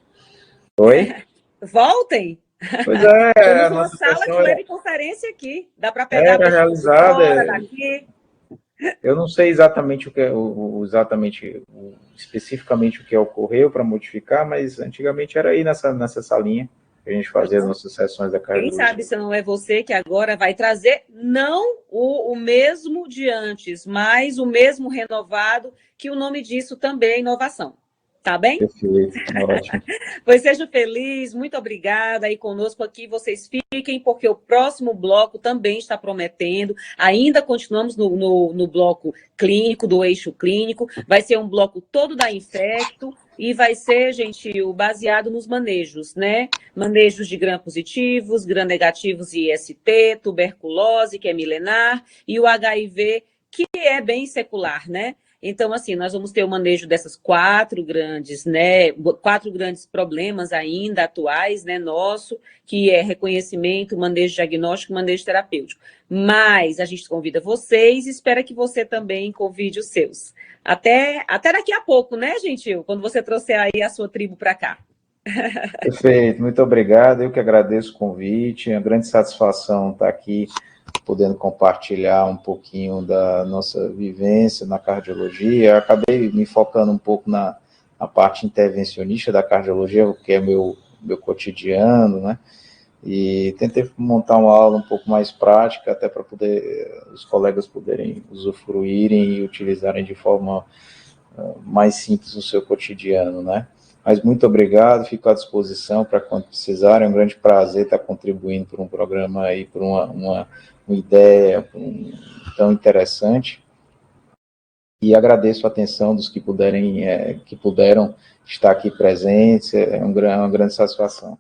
Oi? Voltem! Pois é, Temos a uma nossa sala sessão com web conferência aqui. Dá para pegar era pessoas de realizada. fora, daqui. Eu não sei exatamente especificamente o que ocorreu para modificar, mas antigamente era aí nessa salinha que a gente fazia as nossas sessões da Quem cardiologia. sabe se não é você que agora vai trazer não o mesmo de antes, mas o mesmo renovado, que o nome disso também é inovação. Tá bem? Perfeito, ótimo. Pois seja feliz, muito obrigada aí conosco aqui. Vocês fiquem, porque o próximo bloco também está prometendo. Ainda continuamos no bloco clínico, do eixo clínico. Vai ser um bloco todo da Infecto e vai ser, gente, baseado nos manejos, né? Manejos de gram-positivos, gram-negativos e IST, tuberculose, que é milenar, e o HIV, que é bem secular, né? Então, assim, nós vamos ter o manejo dessas 4 grandes, né, 4 grandes problemas ainda atuais, né, nosso, que é reconhecimento, manejo diagnóstico, manejo terapêutico. Mas a gente convida vocês e espera que você também convide os seus. Até daqui a pouco, né, Gentil? Quando você trouxer aí a sua tribo para cá. Perfeito, muito obrigado. Eu que agradeço o convite. É uma grande satisfação estar aqui, podendo compartilhar um pouquinho da nossa vivência na cardiologia. Eu acabei me focando um pouco na parte intervencionista da cardiologia, que é meu cotidiano, né? E tentei montar uma aula um pouco mais prática, até para poder os colegas poderem usufruírem e utilizarem de forma mais simples no seu cotidiano, né? Mas muito obrigado, fico à disposição para quando precisarem. É um grande prazer estar contribuindo por um programa aí, por uma ideia tão interessante. E agradeço a atenção dos que puderam estar aqui presentes. É uma grande satisfação.